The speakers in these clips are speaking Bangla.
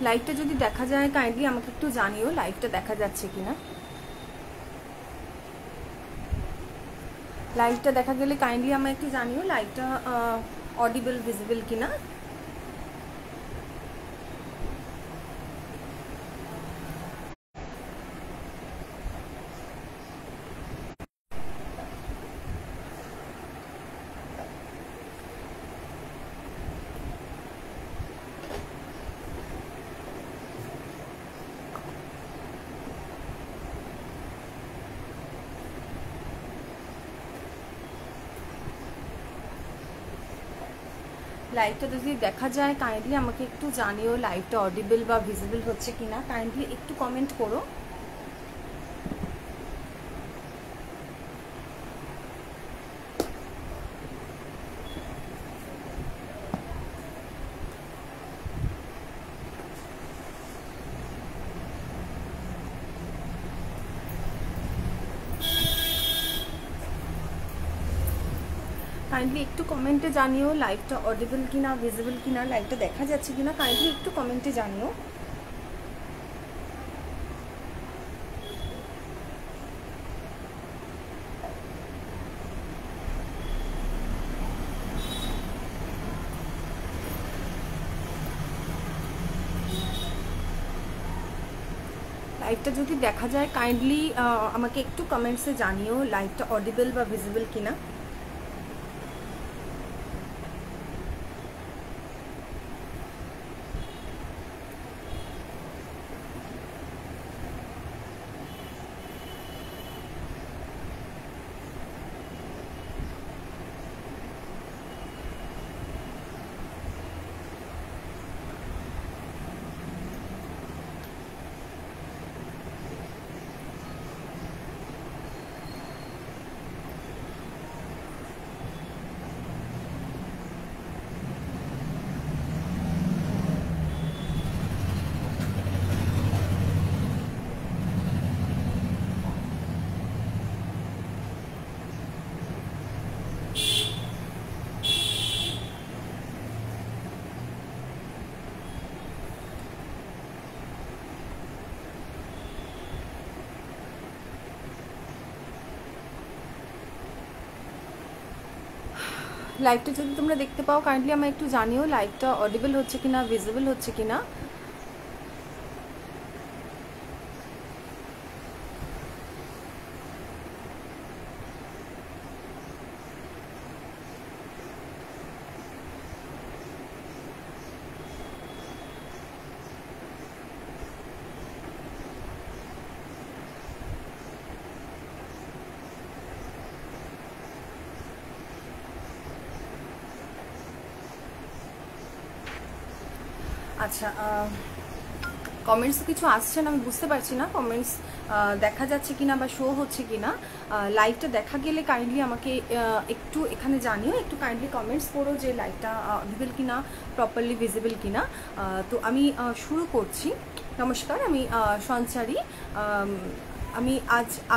লাইভটা যদি দেখা যায় কাইন্ডলি আমাকে একটু জানিও লাইভটা দেখা যাচ্ছে কিনা। লাইভটা দেখা গেলে কাইন্ডলি আমাকে একটু জানিও লাইভটা অডিবল ভিজিবল কিনা। লাইভটা যদি দেখা যায় কাইন্ডলি আমাকে একটু জানিও লাইভটা অডিবল বা ভিজিবল হচ্ছে কিনা, কাইন্ডলি একটু কমেন্ট করো। কাইন্ডলি একটু কমেন্টে জানিও লাইভটা অডিবল কিনা ভিজিবল কিনা, লাইভটা দেখা যাচ্ছে কিনা, কাইন্ডলি একটু কমেন্টে জানিও। লাইভটা যদি দেখা যায় কাইন্ডলি আমাকে একটু কমেন্টসে জানিও লাইভটা অডিবল বা ভিজিবল কিনা। লাইভটা যদি তোমরা দেখতে পাও কাইন্ডলি আমায় একটু জানিও লাইভটা অডিবল হচ্ছে কিনা ভিজিবল হচ্ছে কিনা। আচ্ছা, কমেন্টস কিছু আসছে না, আমি বুঝতে পারছি না কমেন্টস দেখা যাচ্ছে কিনা বা শো হচ্ছে কিনা। লাইভটা দেখা গেলে কাইন্ডলি আমাকে একটু এখানে জানিও, একটু কাইন্ডলি কমেন্টস করো যে লাইভটা অডিবল কিনা, প্রপারলি ভিজিবল কিনা। তো আমি শুরু করছি। নমস্কার, আমি সঞ্চারী। আমি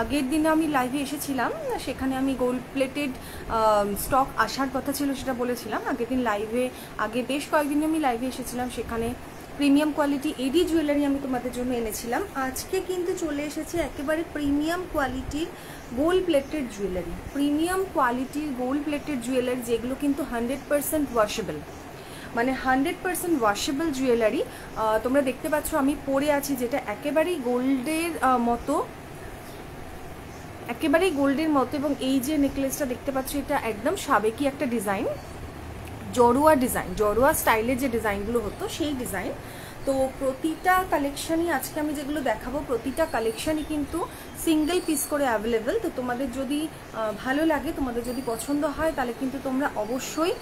আগের দিনে আমি লাইভে এসেছিলাম, সেখানে আমি গোল্ড প্লেটেড স্টক আসার কথা ছিল সেটা বলেছিলাম। আগের দিন লাইভে আগে বেশ কয়েকদিন আমি লাইভে এসেছিলাম, সেখানে প্রিমিয়াম কোয়ালিটি এডি জুয়েলারি আমি তোমাদের জন্য এনেছিলাম। আজকে কিন্তু চলে এসেছে একেবারে প্রিমিয়াম কোয়ালিটির গোল্ড প্লেটেড জুয়েলারি, প্রিমিয়াম কোয়ালিটির গোল্ড প্লেটেড জুয়েলারি যেগুলো কিন্তু 100% ওয়াশেবল, মানে 100% ওয়াশেবল জুয়েলারি। তোমরা দেখতে পাচ্ছ আমি পরে আছি, যেটা একেবারেই গোল্ডের মতো, একেবারেই গোল্ডের মতো। এবং এই যে নেকলেসটা দেখতে পাচ্ছ এটা একদম সাবেকি একটা ডিজাইন, জড়োয়া ডিজাইন, জড়োয়া স্টাইলের যে ডিজাইনগুলো হতো সেই ডিজাইন। তো প্রতিটা কালেকশনই আজকে আমি যেগুলো দেখাবো প্রতিটা কালেকশনই কিন্তু সিঙ্গেল পিস করে অ্যাভেলেবেল। তো তোমাদের যদি ভালো লাগে, তোমাদের যদি পছন্দ হয়, তাহলে কিন্তু তোমরা অবশ্যই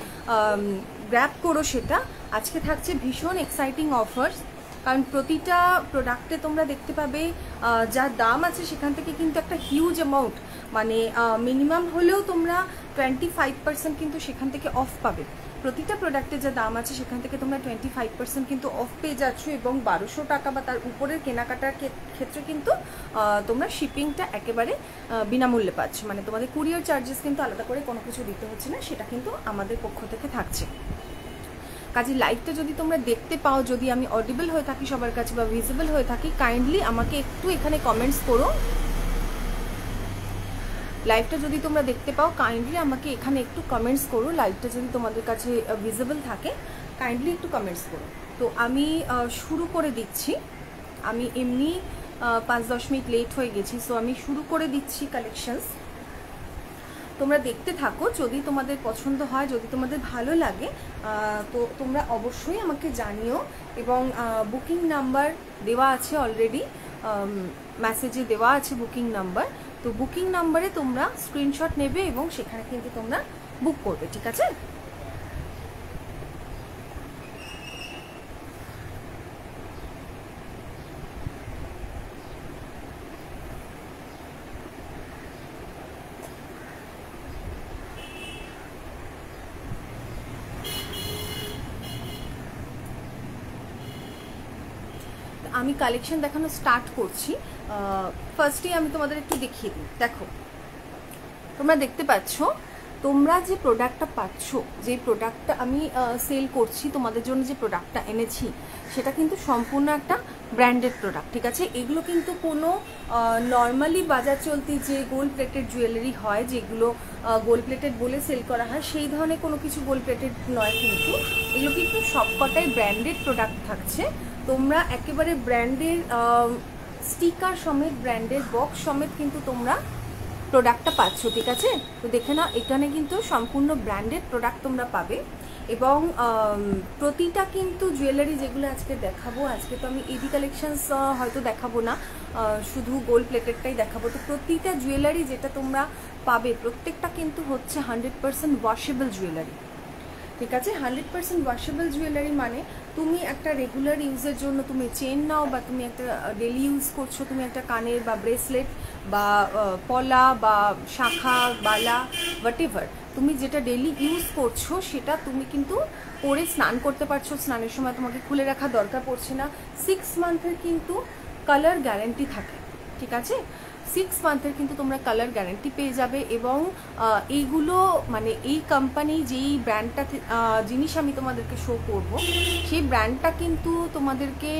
গ্র্যাব করো সেটা। আজকে থাকছে ভীষণ এক্সাইটিং অফার্স, কারণ প্রতিটা প্রোডাক্টে তোমরা দেখতে পাবে যা দাম আছে সেখান থেকে কিন্তু একটা হিউজ অ্যামাউন্ট, মানে মিনিমাম হলেও তোমরা 25% কিন্তু সেখান থেকে অফ পাবে। প্রতিটা প্রোডাক্টের যা দাম আছে সেখান থেকে তোমরা 25% কিন্তু অফ পেয়ে যাচ্ছ, এবং 1200 টাকা বা তার উপরের কেনাকাটার ক্ষেত্রে কিন্তু তোমরা শিপিংটা একেবারে বিনামূল্যে পাচ্ছ, মানে তোমাদের কুরিয়ার চার্জেস কিন্তু আলাদা করে কোনো কিছু দিতে হচ্ছে না, সেটা কিন্তু আমাদের পক্ষ থেকে থাকছে। কাজে লাইভটা যদি তোমরা দেখতে পাও, যদি আমি অডিবল হয়ে থাকি সবার কাছে বা ভিজিবল হয়ে থাকি, কাইন্ডলি আমাকে একটু এখানে কমেন্টস করো। লাইভটা যদি তোমরা দেখতে পাও কাইন্ডলি আমাকে এখানে একটু কমেন্টস করো। লাইভটা যদি তোমাদের কাছে ভিজিবল থাকে কাইন্ডলি একটু কমেন্টস করো। তো আমি শুরু করে দিচ্ছি। আমি এমনি 5-10 মিনিট লেট হয়ে গেছি, সো আমি শুরু করে দিচ্ছি কালেকশনস। তোমরা দেখতে থাকো, যদি তোমাদের পছন্দ হয়, যদি তোমাদের ভালো লাগে তো তোমরা অবশ্যই আমাকে জানিও। এবং বুকিং নাম্বার দেওয়া আছে অলরেডি, মেসেজে দেওয়া আছে বুকিং নাম্বার। তো বুকিং নাম্বারে তোমরা স্ক্রিনশট নেবে এবং সেখানে কিন্তু তোমরা বুক করবে, ঠিক আছে? আমি কালেকশন দেখানো স্টার্ট করছি। ফার্স্টে আমি তোমাদের একটু দেখিয়ে দিই। দেখো, তোমরা দেখতে পাচ্ছ, তোমরা যে প্রোডাক্টটা পাচ্ছ, যে প্রোডাক্টটা আমি সেল করছি, তোমাদের জন্য যে প্রোডাক্টটা এনেছি সেটা কিন্তু সম্পূর্ণ একটা ব্র্যান্ডেড প্রোডাক্ট, ঠিক আছে? এগুলো কিন্তু কোনো নর্মালি বাজার চলতি যে গোল্ড প্লেটেড জুয়েলারি হয়, যেগুলো গোল্ড প্লেটেড বলে সেল করা হয়, সেই ধরনের কোনো কিছু গোল্ড প্লেটেড নয়। কিন্তু এগুলো কিন্তু সবকটাই ব্র্যান্ডেড প্রোডাক্ট থাকছে। তোমরা একেবারে ব্র্যান্ডের স্টিকার সমেত, ব্র্যান্ডের বক্স সমেত কিন্তু তোমরা প্রোডাক্টটা পাচ্ছ, ঠিক আছে? তো দেখে নাও, এখানে কিন্তু সম্পূর্ণ ব্র্যান্ডেড প্রোডাক্ট তোমরা পাবে। এবং প্রতিটা কিন্তু জুয়েলারি যেগুলো আজকে দেখাবো, আজকে তো আমি এডি কালেকশনস হয়তো দেখাবো না, শুধু গোল্ড প্লেটেডটাই দেখাবো। তো প্রতিটা জুয়েলারি যেটা তোমরা পাবে প্রত্যেকটা কিন্তু হচ্ছে 100% ওয়াশেবল জুয়েলারি, ঠিক আছে? 100% ওয়াশেবল জুয়েলারি মানে তুমি একটা রেগুলার ইউজের জন্য তুমি চেন নাও, বা তুমি একটা ডেলি ইউজ করছো, তুমি একটা কানের বা ব্রেসলেট বা পলা বা শাখা বালা হোয়াট এভার, তুমি যেটা ডেলি ইউজ করছো সেটা তুমি কিন্তু পরে স্নান করতে পারছো। স্নানের সময় তোমাকে খুলে রাখা দরকার পড়ছে না। 6 মান্থের কিন্তু কালার গ্যারেন্টি থাকে, ঠিক আছে? 6 মান্থের কিন্তু তোমরা কালার গ্যারেন্টি পেয়ে যাবে। এবং এইগুলো মানে এই কোম্পানি যেই ব্র্যান্ডটা জিনিস আমি তোমাদেরকে শো করব, সেই ব্র্যান্ডটা কিন্তু তোমাদেরকে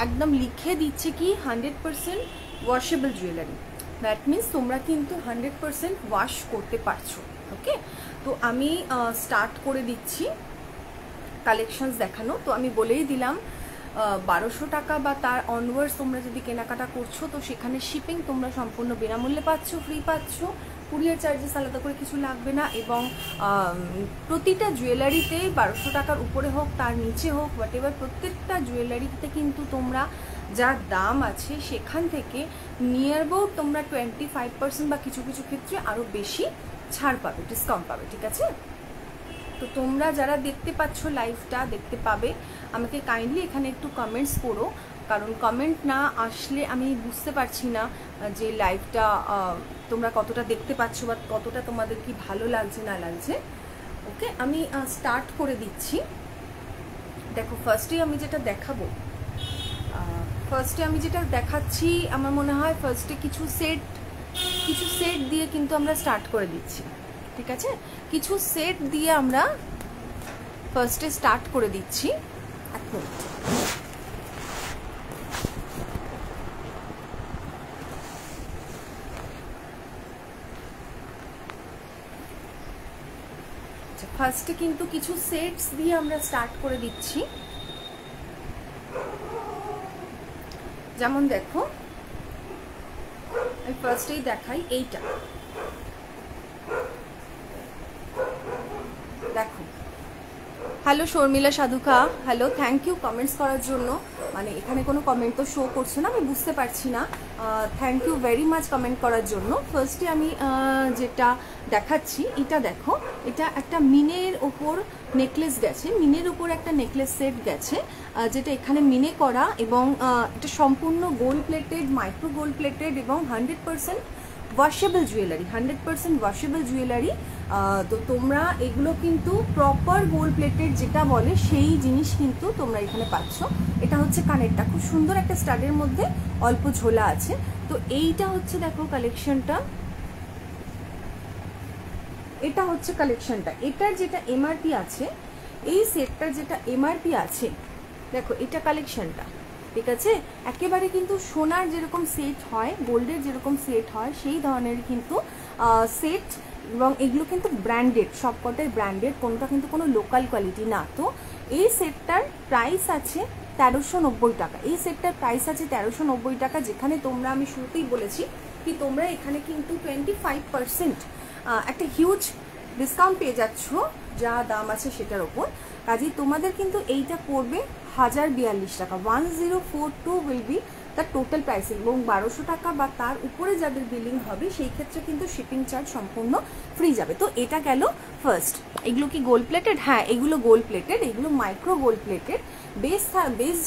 একদম লিখে দিচ্ছে কি 100% ওয়াশেবল জুয়েলারি। দ্যাট মিনস তোমরা কিন্তু 100% ওয়াশ করতে পারছো, ওকে? তো আমি স্টার্ট করে দিচ্ছি কালেকশনস দেখানো। তো আমি বলেই দিলাম 1200 টাকা বা তার অনওয়ার্ডস তোমরা যদি কেনাকাটা করছো, তো সেখানে শিপিং তোমরা সম্পূর্ণ বিনামূল্যে পাচ্ছ, ফ্রি পাচ্ছ, কুরিয়ার চার্জেস আলাদা করে কিছু লাগবে না। এবং প্রতিটা জুয়েলারিতে 1200 টাকার উপরে হোক তার নিচে হোক হোয়াট এভার, প্রত্যেকটা জুয়েলারিতে কিন্তু তোমরা যা দাম আছে সেখান থেকে নিয়ার অ্যাবাউট তোমরা 25% বা কিছু কিছু ক্ষেত্রে আরও বেশি ছাড় পাবে, ডিসকাউন্ট পাবে, ঠিক আছে? তো তোমরা যারা দেখতে পাচ্ছ লাইভটা, দেখতে পাবে, আমাকে কাইন্ডলি এখানে একটু কমেন্টস করো, কারণ কমেন্ট না আসলে আমি বুঝতে পারছি না যে লাইভটা তোমরা কতটা দেখতে পাচ্ছ বা কতটা তোমাদের কি ভালো লাগছে না লাগছে। ওকে, আমি স্টার্ট করে দিচ্ছি। দেখো, ফার্স্টে আমি যেটা দেখাচ্ছি, আমার মনে হয় ফার্স্টে কিছু সেট দিয়ে কিন্তু আমরা স্টার্ট করে দিচ্ছি, ঠিক আছে? কিছু সেট দিয়ে আমরা ফার্স্টে স্টার্ট করে দিচ্ছি। এক মিনিট। ফার্স্টে কিন্তু কিছু সেটস দিয়ে আমরা স্টার্ট করে দিচ্ছি। যেমন দেখো, আমি ফার্স্টেই দেখাই এইটা। দেখো, hello Sharmila Sadhuka, hello, thank you comments করার জন্য। মানে এখানে কোনো কমেন্ট তো শো করছে না, আমি বুঝতে পারছি না। Thank you very much comment করার জন্য। ফার্স্টে আমি যেটা দেখাচ্ছি, এটা দেখো, এটা একটা মিনের ওপর নেকলেস গেছে, মিনের ওপর একটা নেকলেস সেট গেছে, যেটা এখানে মিনে করা, এবং এটা সম্পূর্ণ gold plated, micro gold plated এবং 100% ওয়াশেবল জুয়েলারি, 100% ওয়াশেবল জুয়েলারি। তো তোমরা এগুলো কিন্তু প্রপার গোল্ড প্লেটেড যেটা বলে সেই জিনিস কিন্তু তোমরা এখানে পাচ্ছ। এটা হচ্ছে কানেরটা, খুব সুন্দর একটা স্টাডের মধ্যে অল্প ঝোলা আছে। তো এইটা হচ্ছে, দেখো কালেকশনটা, এটা হচ্ছে কালেকশনটা। এটার যেটা এমআরপি আছে, এই সেটটার যেটা এমআরপি আছে, দেখো এটা কালেকশনটা, ঠিক আছে, একেবারে কিন্তু সোনার যেরকম সেট হয়, গোল্ডের যেরকম সেট হয় সেই ধরনের কিন্তু সেট, এবং এগুলো কিন্তু ব্র্যান্ডেড, সবকটাই ব্র্যান্ডেড, কোনটা কিন্তু কোনো লোকাল কোয়ালিটি না। তো এই সেটটার প্রাইস আছে 1390 টাকা। এই সেটটার প্রাইস আছে 1390 টাকা, যেখানে তোমরা, আমি শুরুতেই বলেছি কি তোমরা এখানে কিন্তু 25% একটা হিউজ ডিসকাউন্ট পেয়ে যাচ্ছ যা দাম আছে সেটার ওপর। কাজেই তোমাদের কিন্তু এইটা পড়বে 1042 টাকা। 1042 উইল বি তার টোটাল প্রাইসিং, এবং 1200 টাকা বা তার উপরে যাদের বিলিং হবে সেই ক্ষেত্রে কিন্তু শিপিং চার্জ সম্পূর্ণ ফ্রি যাবে। তো এটা গেল ফার্স্ট। এগুলো কি গোল্ড প্লেটেড? হ্যাঁ, এগুলো গোল্ড প্লেটেড, এগুলো মাইক্রো গোল্ড প্লেটেড। বেস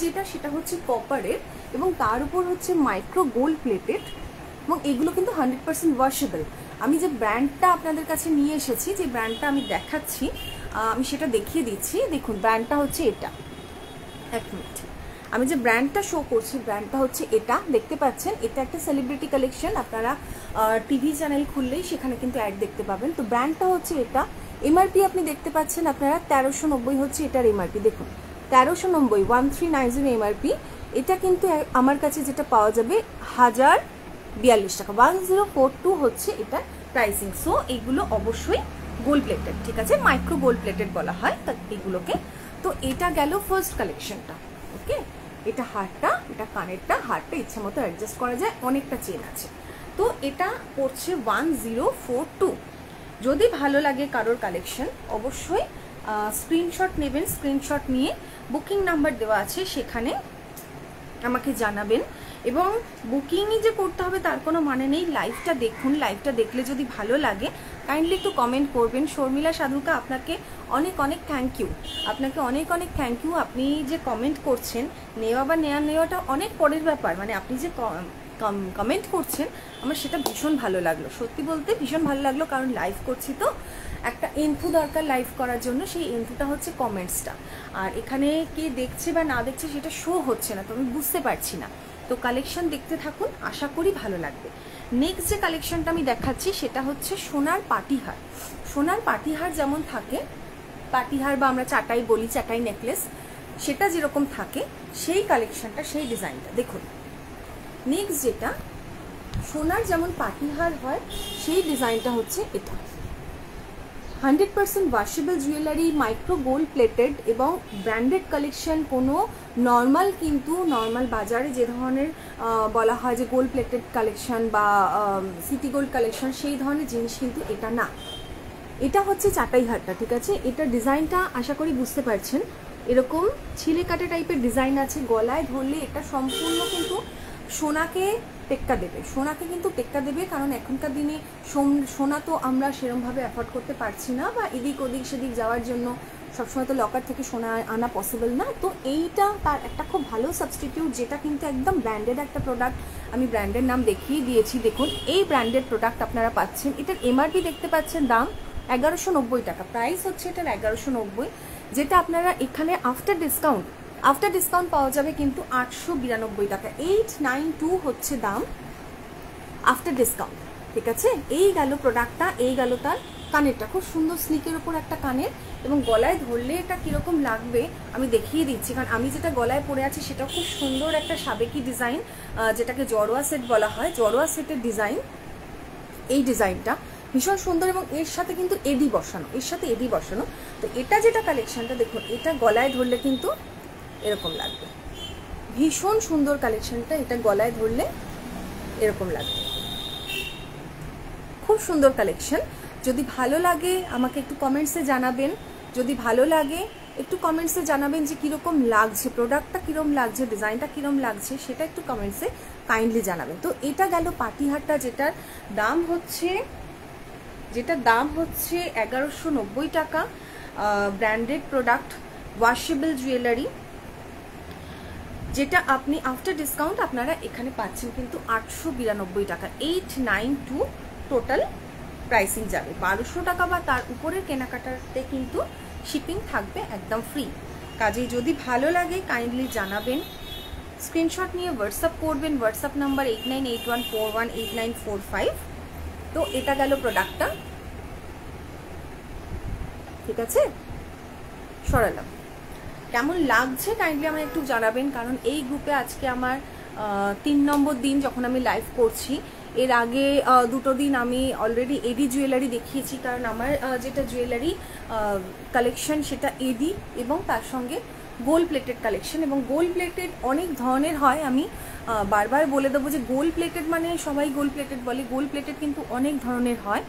যেটা সেটা হচ্ছে কপারের, এবং তার উপর হচ্ছে মাইক্রো গোল্ড প্লেটেড, এবং এগুলো কিন্তু 100% ওয়াশেবল। আমি যে ব্র্যান্ডটা আপনাদের কাছে নিয়ে এসেছি, যে ব্র্যান্ডটা আমি দেখাচ্ছি, আমি সেটা দেখিয়ে দিচ্ছি। দেখুন ব্র্যান্ডটা হচ্ছে এটা, এক মিনিট, আমি যে ব্র্যান্ডটা শো করছি ব্র্যান্ডটা হচ্ছে এটা, দেখতে পাচ্ছেন এটা একটা সেলিব্রিটি কালেকশন। আপনারা টিভি চ্যানেল খুললেই সেখানে কিন্তু অ্যাড দেখতে পাবেন। তো ব্র্যান্ডটা হচ্ছে এটা। এমআরপি আপনি দেখতে পাচ্ছেন আপনারা 1390 হচ্ছে এটার এমআরপি। দেখুন 1390, 1390 এমআরপি। এটা কিন্তু আমার কাছে যেটা পাওয়া যাবে 1042 টাকা। 1042 হচ্ছে এটা প্রাইসিং। সো এগুলো অবশ্যই গোল্ড প্লেটেড, ঠিক আছে, মাইক্রো গোল্ড প্লেটেড বলা হয় এগুলোকে। তো এটা গেল ফার্স্ট কালেকশনটা। ওকে, এটা হারটা, এটা কানেরটা, হারটা ইচ্ছা মতো অ্যাডজাস্ট করা যায়, অনেকটা চেন আছে। তো এটা পড়ছে 1042। যদি ভালো লাগে কারোর কালেকশন অবশ্যই স্ক্রিনশট নেবেন, স্ক্রিনশট নিয়ে বুকিং নাম্বার দেওয়া আছে সেখানে আমাকে জানাবেন। এবং বুকিংই যে করতে হবে তার কোনো মানে নেই, লাইভটা দেখুন, লাইভটা দেখলে যদি ভালো লাগে কাইন্ডলি একটু কমেন্ট করবেন। শর্মিলা সাধুকা, আপনাকে অনেক অনেক থ্যাংক ইউ, আপনাকে অনেক অনেক থ্যাংক ইউ। আপনি যে কমেন্ট করছেন, নেওয়া বা নেওয়াটা অনেক পরের ব্যাপার, মানে আপনি যে কমেন্ট করছেন আমার সেটা ভীষণ ভালো লাগলো, সত্যি বলতে ভীষণ ভালো লাগলো। কারণ লাইভ করছি তো একটা ইনফু দরকার লাইভ করার জন্য, সেই ইনফুটা হচ্ছে কমেন্টসটা। আর এখানে কে দেখছে বা না দেখছে সেটা শো হচ্ছে না, তো আমি বুঝতে পারছি না। তো কালেকশন দেখতে থাকুন, আশা করি ভালো লাগবে। নেক্সট যে কালেকশনটা আমি দেখাচ্ছি সেটা হচ্ছে সোনার পাটিহার। সোনার পাটিহার যেমন থাকে, পাটিহার বা আমরা চাটাই বলি, চাটাই নেকলেস, সেটা যেরকম থাকে সেই কালেকশনটা, সেই ডিজাইনটা দেখুন। নেক্সট যেটা সোনার যেমন পাটিহার হয় সেই ডিজাইনটা হচ্ছে এটা। 100% washable jewellery, micro gold plated এবং ব্র্যান্ডেড কালেকশন। কোনো নর্মাল, কিন্তু নর্মাল বাজারে যে ধরনের বলা হয় যে গোল্ড প্লেটেড কালেকশন বা সিটি গোল্ড কালেকশন, সেই ধরনের জিনিস কিন্তু এটা না। এটা হচ্ছে চাটাই হারটা, ঠিক আছে। এটা ডিজাইনটা আশা করি বুঝতে পারছেন, এরকম ছিলে কাটা টাইপের ডিজাইন আছে। গলায় ধরলে এটা সম্পূর্ণ কিন্তু সোনাকে টেক্কা দেবে, সোনাকে কিন্তু টেক্কা দেবে। কারণ এখনকার দিনে সোনা তো আমরা সেরমভাবে অ্যাফোর্ড করতে পারছি না, বা এদিক ওদিক সেদিক যাওয়ার জন্য সবসময় তো লকার থেকে সোনা আনা পসিবল না। তো এইটা তার একটা খুব ভালো সাবস্টিটিউট, যেটা কিন্তু একদম ব্র্যান্ডেড একটা প্রোডাক্ট। আমি ব্র্যান্ডের নাম দেখিয়ে দিয়েছি, দেখুন এই ব্র্যান্ডেড প্রোডাক্ট আপনারা পাচ্ছেন। এটার এমআরপি দেখতে পাচ্ছেন, দাম 1190 টাকা, প্রাইস হচ্ছে এটার 1190, যেটা আপনারা এখানে আফটার ডিসকাউন্ট পাওয়া যাবে কিন্তু 892 টাকা। 892 হচ্ছে দাম আফটার ডিসকাউন্ট, ঠিক আছে। এই গেল প্রোডাক্টটা, এই গেল তার কানেরটা, খুব সুন্দর স্লিকের ওপর একটা কানের, এবং গলায় ধরলে এটা কীরকম লাগবে আমি দেখিয়ে দিচ্ছি। কারণ আমি যেটা গলায় পরে আছি সেটা খুব সুন্দর একটা সাবেকি ডিজাইন, যেটাকে জড়োয়া সেট বলা হয়, জড়োয়া সেটের ডিজাইন। এই ডিজাইনটা ভীষণ সুন্দর, এবং এর সাথে কিন্তু এডি বসানো, তো এটা যেটা কালেকশনটা দেখুন, এটা গলায় ধরলে কিন্তু এরকম লাগবে, ভীষণ সুন্দর কালেকশনটা। এটা গলায় ধরলে এরকম লাগবে, খুব সুন্দর কালেকশন। যদি ভালো লাগে আমাকে একটু কমেন্টসে জানাবেন, যদি ভালো লাগে একটু কমেন্টসে জানাবেন যে কীরকম লাগছে, প্রোডাক্টটা কীরকম লাগছে, ডিজাইনটা কীরকম লাগছে, সেটা একটু কমেন্টসে কাইন্ডলি জানাবেন। তো এটা গেল পাটিহারটা, যেটার দাম হচ্ছে 1190 টাকা। ব্র্যান্ডেড প্রোডাক্ট, ওয়াশেবল জুয়েলারি, যেটা আপনি আফটার ডিসকাউন্ট আপনারা এখানে পাচ্ছেন কিন্তু 892 টাকা। 892 টোটাল প্রাইসিং যাবে। 1200 টাকা বা তার উপরের কেনাকাটাতে কিন্তু শিপিং থাকবে একদম ফ্রি। কাজেই যদি ভালো লাগে কাইন্ডলি জানাবেন, স্ক্রিনশট নিয়ে হোয়াটসঅ্যাপ করবেন। WhatsApp number 8981418945। তো এটা গেল প্রোডাক্টটা, ঠিক আছে। সরালাম। কেমন লাগছে কাইন্ডলি আমায় একটু জানাবেন, কারণ এই গ্রুপে আজকে আমার 3 নম্বর দিন যখন আমি লাইভ করছি। এর আগে 2 দিন আমি অলরেডি এডি জুয়েলারি দেখিয়েছি, কারণ আমার যেটা জুয়েলারি কালেকশন সেটা এডি এবং তার সঙ্গে গোল্ড প্লেটেড কালেকশন, এবং গোল্ড প্লেটেড অনেক ধরনের হয়। আমি বারবার বলে দেবো যে গোল্ড প্লেটেড মানে সবাই গোল্ড প্লেটেড বলে, গোল্ড প্লেটেড কিন্তু অনেক ধরনের হয়।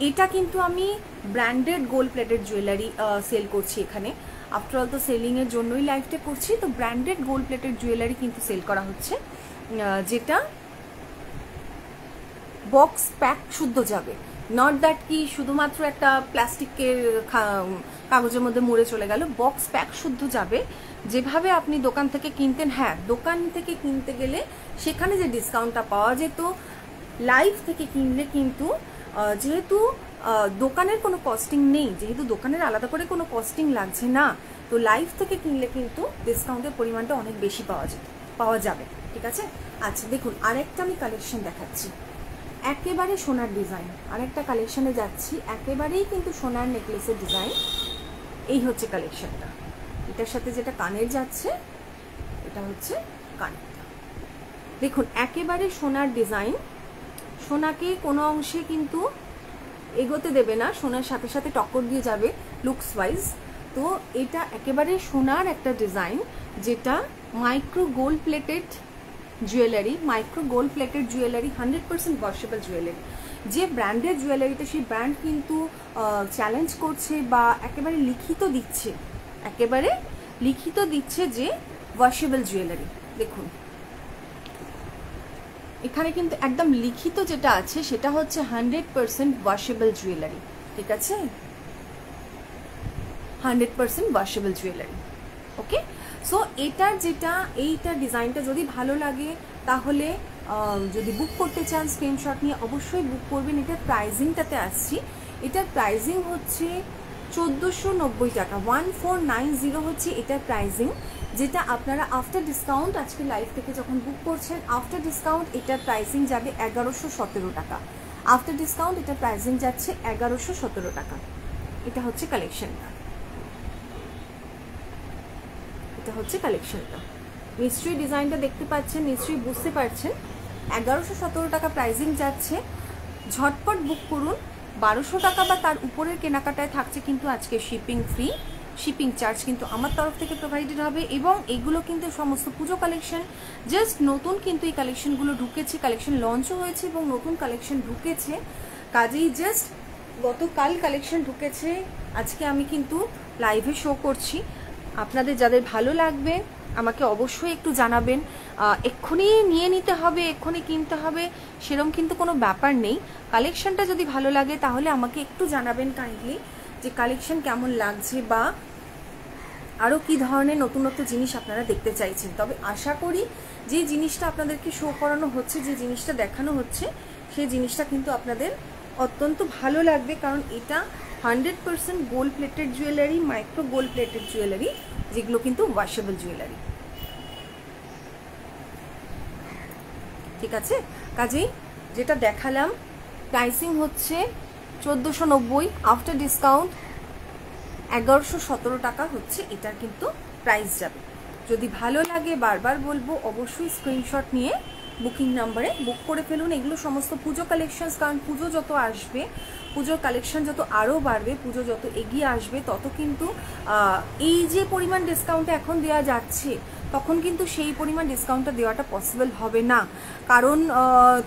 এটা কিন্তু আমি branded gold plated jewellery sale করছি এখানে। আফটার অল তো সেলিংয়ের জন্যই লাইভটা করছি, তো ব্র্যান্ডেড গোল্ড প্লেটেড জুয়েলারি কিন্তু সেল করা হচ্ছে, যেটা বক্স প্যাক শুদ্ধ যাবে। নট দ্যাট কি শুধুমাত্র একটা প্লাস্টিকের কাগজের মধ্যে মুড়ে চলে গেল, বক্স প্যাক শুদ্ধ যাবে। যেভাবে আপনি দোকান থেকে কিনতেন, হ্যাঁ দোকান থেকে কিনতে গেলে সেখানে যে ডিসকাউন্টটা পাওয়া যেত, লাইভ থেকে কিনলে কিন্তু যেহেতু দোকানের কোনো কস্টিং নেই, যেহেতু দোকানের আলাদা করে কোনো কস্টিং লাগছে না, তো লাইভ থেকে কিনলে কিন্তু ডিসকাউন্টের পরিমাণটা অনেক বেশি পাওয়া যাবে। ঠিক আছে, আচ্ছা দেখুন আরেকটা আমি কালেকশন দেখাচ্ছি, একেবারে সোনার ডিজাইন। আরেকটা কালেকশনে যাচ্ছি, একেবারেই কিন্তু সোনার নেকলেসের ডিজাইন। এই হচ্ছে কালেকশনটা, এটার সাথে যেটা কানের যাচ্ছে এটা হচ্ছে কানেরটা। দেখুন একেবারে সোনার ডিজাইন, সোনাকে কোনো অংশে কিন্তু এগোতে দেবে না, সোনার সাথে সাথে টক্কর দিয়ে যাবে লুকস ওয়াইজ। তো এটা একেবারে সোনার একটা ডিজাইন, যেটা micro gold plated jewellery, micro gold plated jewellery, 100% washable jewellery. যে ব্র্যান্ডের জুয়েলারিতে সেই ব্র্যান্ড কিন্তু চ্যালেঞ্জ করছে বা একেবারে লিখিত দিচ্ছে যে ওয়াশেবল জুয়েলারি। দেখুন এখানে কিন্তু একদম লিখিত যেটা আছে সেটা হচ্ছে 100% ওয়াশেবল জুয়েলারি। ঠিক আছে, 100% ওয়াশেবল জুয়েলারি। ওকে, সো এটার যেটা এইটা ডিজাইনটা যদি ভালো লাগে তাহলে যদি বুক করতে চান স্ক্রিনশট নিয়ে অবশ্যই বুক করবেন। এটার প্রাইজিংটাতে আসছি, এটার প্রাইজিং হচ্ছে 1490 টাকা, 1490 হচ্ছে এটার প্রাইজিং, যেটা আপনারা আফটার ডিসকাউন্ট আজকে লাইভ থেকে যখন বুক করছেন আফটার ডিসকাউন্ট এটার প্রাইসিং যাবে 1117 টাকা। আফটার ডিসকাউন্ট এটার প্রাইসিং যাচ্ছে 1117 টাকা। এটা হচ্ছে কালেকশনটা, এটা হচ্ছে কালেকশনটা। নিশ্চয়ই ডিজাইনটা দেখতে পাচ্ছেন, নিশ্চয়ই বুঝতে পারছেন। 1117 টাকা প্রাইসিং যাচ্ছে, ঝটপট বুক করুন। 1200 টাকা বা তার উপরের কেনাকাটায় থাকছে কিন্তু আজকে শিপিং ফ্রি, শিপিং চার্জ কিন্তু আমার তরফ থেকে প্রোভাইডেড হবে। এবং এগুলো কিন্তু সমস্ত পুজো কালেকশন, জাস্ট নতুন কিন্তু এই কালেকশনগুলো ঢুকেছে, কালেকশন লঞ্চও হয়েছে এবং নতুন কালেকশন ঢুকেছে, কাজেই জাস্ট গতকাল কালেকশন ঢুকেছে, আজকে আমি কিন্তু লাইভে শো করছি। আপনাদের যাদের ভালো লাগবে আমাকে অবশ্যই একটু জানাবেন। এক্ষুনি নিয়ে নিতে হবে, এক্ষুনি কিনতে হবে সেরকম কিন্তু কোনো ব্যাপার নেই। কালেকশনটা যদি ভালো লাগে তাহলে আমাকে একটু জানাবেন কাইন্ডলি যে কালেকশন কেমন লাগছে বা আরও কী ধরনের নতুনত্ব জিনিস আপনারা দেখতে চাইছেন। তবে আশা করি যে জিনিসটা আপনাদেরকে শো করানো হচ্ছে, যে জিনিসটা দেখানো হচ্ছে, সেই জিনিসটা কিন্তু আপনাদের অত্যন্ত ভালো লাগবে, কারণ এটা 100% gold plated jewellery, micro gold plated jewellery, যেগুলো কিন্তু ওয়াশেবল জুয়েলারি। ঠিক আছে, কাজেই যেটা দেখালাম প্রাইসিং হচ্ছে 1490, আফটার ডিসকাউন্ট 1117 টাকা হচ্ছে এটার কিন্তু প্রাইস যাবে। যদি ভালো লাগে বারবার বলবো অবশ্যই স্ক্রিনশট নিয়ে বুকিং নাম্বারে বুক করে ফেলুন। এগুলো সমস্ত পুজো কালেকশনস, কারণ পুজো যত আসবে, পুজোর কালেকশন যত আরও বাড়বে, পুজো যত এগিয়ে আসবে, তত কিন্তু এই যে পরিমাণ ডিসকাউন্টে এখন দেওয়া যাচ্ছে তখন কিন্তু সেই পরিমাণ ডিসকাউন্টটা দেওয়াটা পসিবল হবে না, কারণ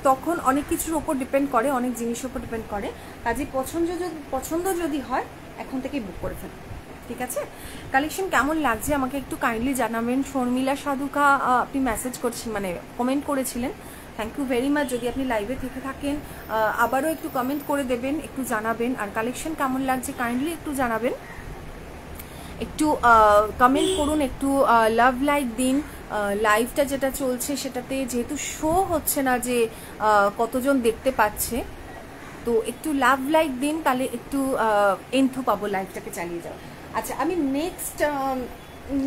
তখন অনেক কিছুর ওপর ডিপেন্ড করে, অনেক জিনিসের ওপর ডিপেন্ড করে। কাজে পছন্দ যদি হয় এখন থেকেই বুক করে ফেলুন। ঠিক আছে, কালেকশন কেমন লাগছে আমাকে একটু কাইন্ডলি জানাবেন। শর্মিলা সাধুকা আপনি মেসেজ করছেন, মানে কমেন্ট করেছিলেন, থ্যাংক ইউ ভেরি মাচ। যদি আপনি লাইভে থেকে থাকেন আবারও একটু কমেন্ট করে দেবেন, একটু জানাবেন। আর কালেকশন কেমন লাগছে কাইন্ডলি একটু জানাবেন, একটু কমেন্ট করুন, একটু লাভ লাইক দিন। লাইভটা যেটা চলছে সেটাতে যেহেতু শো হচ্ছে না যে কতজন দেখতে পাচ্ছে, তো একটু লাভ লাইক দিন, তাহলে একটু এন্থো পাবো লাইভটাকে চালিয়ে যাও। আচ্ছা, আমি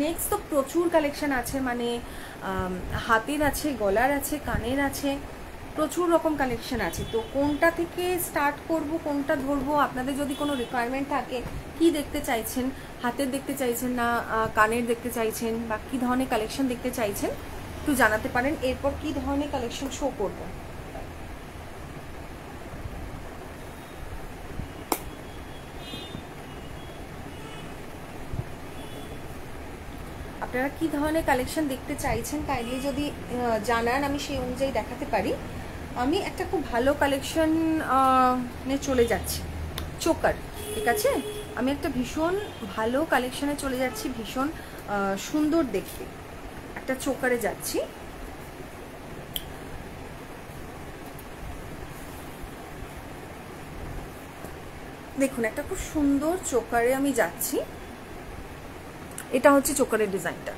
নেক্সট তো প্রচুর কালেকশন আছে, মানে হাতের আছে, গলার আছে, কানের আছে, প্রচুর রকম কালেকশন আছে। তো কোনটা থেকে স্টার্ট করব, কোনটা ধরবো, আপনাদের যদি কোনো রিকোয়ারমেন্ট থাকে, কি দেখতে চাইছেন, হাতের দেখতে চাইছেন না কানের দেখতে চাইছেন, বা কী ধরনের কালেকশন দেখতে চাইছেন একটু জানাতে পারেন। এরপর কি ধরনের কালেকশন শো করব। আপনারা কি ধরনের কালেকশন দেখতে চাইছেন কাইন্ডলি যদি জানান, আমি সেই অনুযায়ী দেখাতে পারি। আমি একটা খুব ভালো কালেকশন চলে যাচ্ছি, চোকার, ঠিক আছে। আমি একটা ভীষণ ভালো কালেকশনে চলে যাচ্ছি, ভীষণ সুন্দর দেখতে একটা চোকারে যাচ্ছি। দেখুন একটা খুব সুন্দর চোকারে আমি যাচ্ছি। এটা হচ্ছে চোকারের ডিজাইনটা।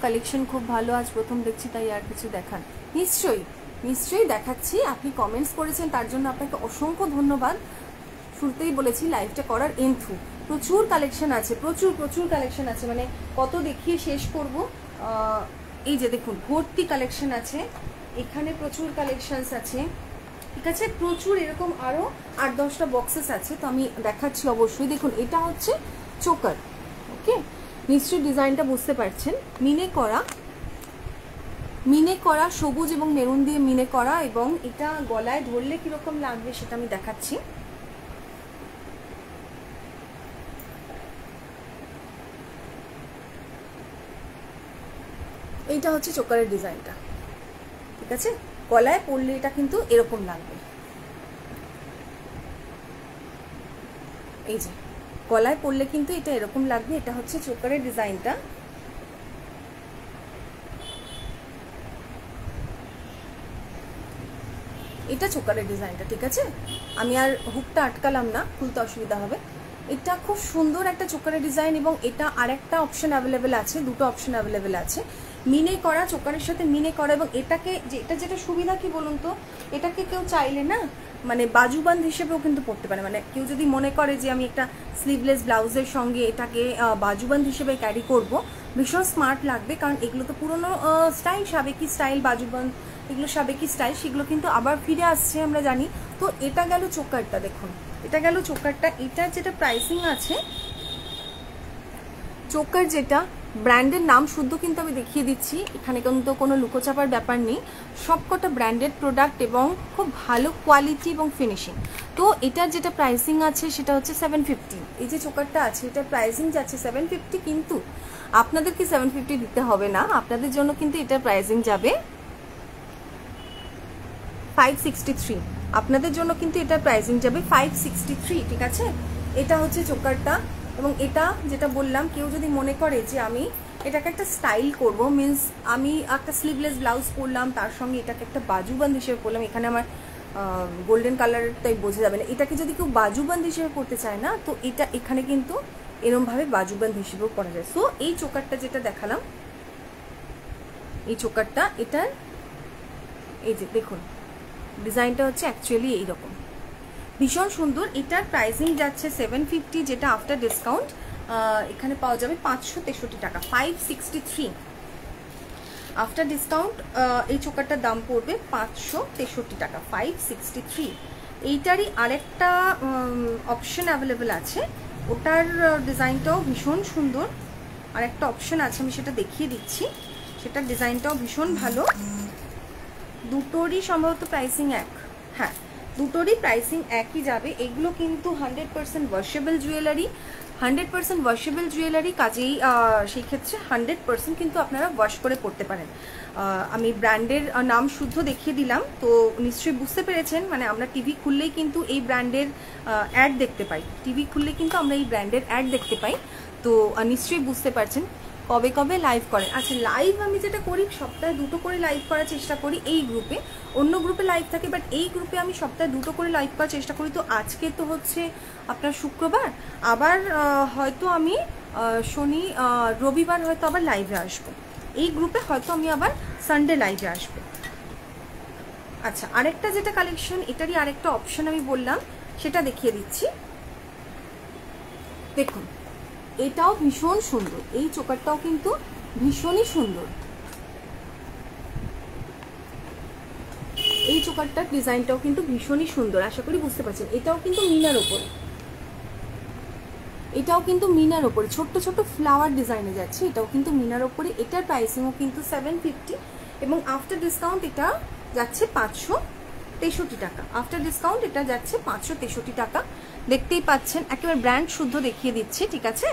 কালেকশন খুব ভালো, আজ প্রথম দেখছি তাই আর কিছু দেখান। নিশ্চয়ই নিশ্চয়ই দেখাচ্ছি, আপনি কমেন্টস করেছেন তার জন্য আপনাকে অসংখ্য ধন্যবাদ। শুরুতেই বলেছি লাইভটা করার এন্থু, প্রচুর কালেকশন আছে, প্রচুর প্রচুর কালেকশন আছে, মানে কত দেখিয়ে শেষ করব। এই যে দেখুন ভর্তি কালেকশন আছে, এখানে প্রচুর কালেকশনস আছে, ঠিক আছে, প্রচুর এরকম আরও 8-10টা বক্সেস আছে। তো আমি দেখাচ্ছি অবশ্যই। দেখুন এটা হচ্ছে চোকার, ওকে, নিশ্চয়ই ডিজাইনটা বুঝতে পারছেন। মিনে করা সবুজ এবং মেরুন দিয়ে মিনে করা, এবং এটা গলায় ধরলে কিরকম লাগবে সেটা আমি দেখাচ্ছি। এইটা হচ্ছে চোকারের ডিজাইনটা, ঠিক আছে, গলায় পরলে এটা কিন্তু এরকম লাগবে। এই যে গলায় পরলে কিন্তু এটা এরকম লাগবে। এটা হচ্ছে চোকারের ডিজাইনটা। এটা চোকারের ডিজাইনটা, ঠিক আছে। আমি আর হুকটা আটকালাম না, খুলতে অসুবিধা হবে। এটা খুব সুন্দর একটা চোকারের ডিজাইন, এবং এটা আরেকটা অপশন অ্যাভেলেবেল আছে, দুটো অপশন অ্যাভেলেবেল আছে। মিনে করা, চোকারের সাথে মিনে করা, এবং এটাকে এটা যেটা সুবিধা কি বলুন তো, এটাকে কেউ চাইলে না মানে বাজুবন্ধ হিসেবেও কিন্তু পরতে পারে। মানে কেউ যদি মনে করে যে আমি একটা স্লিভলেস ব্লাউজের সঙ্গে এটাকে বাজুবন্ধ হিসেবে ক্যারি করব, ভীষণ স্মার্ট লাগবে। কারণ এগুলো তো পুরোনো স্টাইল, সাবেকি স্টাইল, বাজুবন্ধ এগুলো সাবেকি স্টাইল, সেগুলো কিন্তু আবার ফিরে আসছে আমরা জানি। তো এটা গেল চোকারটা, দেখুন এটা গেল চোকারটা। এটার যেটা প্রাইসিং আছে, চোকার যেটা ব্র্যান্ডের নাম শুদ্ধ কিন্তু আমি দেখিয়ে দিচ্ছি, এখানে কিন্তু কোনো লুকোচাপার ব্যাপার নেই, সবকটা ব্র্যান্ডেড প্রোডাক্ট এবং খুব ভালো কোয়ালিটি এবং ফিনিশিং। তো এটার যেটা প্রাইসিং আছে সেটা হচ্ছে 750। এই যে চোকারটা আছে এটার প্রাইসিং যাচ্ছে 750, কিন্তু আপনাদেরকে 750 দিতে হবে না, আপনাদের জন্য কিন্তু এটার প্রাইসিং যাবে 563। আপনাদের জন্য কিন্তু এটার প্রাইসিং যাবে 563, ঠিক আছে। এটা হচ্ছে চোকারটা, এবং এটা যেটা বললাম, কেউ যদি মনে করে যে আমি এটাকে একটা স্টাইল করব, মিন্স আমি একটা স্লিভলেস ব্লাউজ পরলাম, তার সঙ্গে এটাকে একটা বাজুবন্ধ হিসেবে পরলাম, এখানে আমার গোল্ডেন কালারটাই বোঝা যাবে না, এটাকে যদি কেউ বাজুবন্ধ হিসেবে পরতে চায় না, তো এটা এখানে কিন্তু এরমভাবে বাজুবন্ধ হিসেবেও পরা যায়। সো এই চোকারটা যেটা দেখালাম, এই চোকারটা, এটার এই যে দেখুন ডিজাইনটা হচ্ছে অ্যাকচুয়ালি এইরকম, ভীষণ সুন্দর। এটার প্রাইসিং যাচ্ছে 750, যেটা আফটার ডিসকাউন্ট এখানে পাওয়া যাবে 563 টাকা, 563 আফটার ডিসকাউন্ট। এই চোকারটার দাম পড়বে 563 টাকা, 563। এইটারই আরেকটা অপশন অ্যাভেলেবেল আছে, ওটার ডিজাইনটাও ভীষণ সুন্দর। আরেকটা অপশন আছে, আমি সেটা দেখিয়ে দিচ্ছি, সেটার ডিজাইনটাও ভীষণ ভালো। দুটোরই সম্ভবত প্রাইসিং এক, হ্যাঁ দুটোরই প্রাইসিং একই যাবে। এগুলো কিন্তু 100% ওয়াশেবল জুয়েলারি, 100% ওয়াশেবল জুয়েলারি, কাজেই সেই ক্ষেত্রে 100% কিন্তু আপনারা ওয়াশ করে পড়তে পারেন। আমি ব্র্যান্ডের নাম শুদ্ধ দেখিয়ে দিলাম, তো নিশ্চয়ই বুঝতে পেরেছেন। মানে আমরা টিভি খুললেই কিন্তু এই ব্র্যান্ডের অ্যাড দেখতে পাই, টিভি খুললে কিন্তু আমরা এই ব্র্যান্ডের অ্যাড দেখতে পাই, তো নিশ্চয়ই বুঝতে পারছেন। কবে কবে লাইভ করেন? আচ্ছা, লাইভ আমি যেটা করি সপ্তাহে 2টো করে লাইভ করার চেষ্টা করি এই গ্রুপে, অন্য গ্রুপে লাইভ থাকে, বাট এই গ্রুপে আমি সপ্তাহে 2টো করে লাইভ করার চেষ্টা করি। তো আজকে তো হচ্ছে আপনার শুক্রবার, আবার হয়তো আমি শনি রবিবার হয়তো আবার লাইভে আসবো এই গ্রুপে, হয়তো আমি আবার সানডে লাইভে আসবো। আচ্ছা, আরেকটা যেটা কালেকশন, এটারই আরেকটা অপশন আমি বললাম, সেটা দেখিয়ে দিচ্ছি। দেখুন এটাও ভীষণ সুন্দর, এই চোকারটাও কিন্তু ভীষণই সুন্দর। এই চোকারটার ডিজাইনটাও কিন্তু ভীষণই সুন্দর, আশা করি বুঝতে পারছেন। এটাও কিন্তু মিনার ওপরে, এটাও কিন্তু মিনার ওপরে ছোট্ট ছোট্ট ফ্লাওয়ার ডিজাইনে যাচ্ছে, এটাও কিন্তু মিনার ওপরে। এটার প্রাইসিংও কিন্তু 750 এবং আফটার ডিসকাউন্ট এটা যাচ্ছে 563 টাকা। আফটার ডিসকাউন্ট এটা যাচ্ছে 563 টাকা। দেখতেই পাচ্ছেন একেবারে ব্র্যান্ড শুদ্ধ দেখিয়ে দিচ্ছে, ঠিক আছে।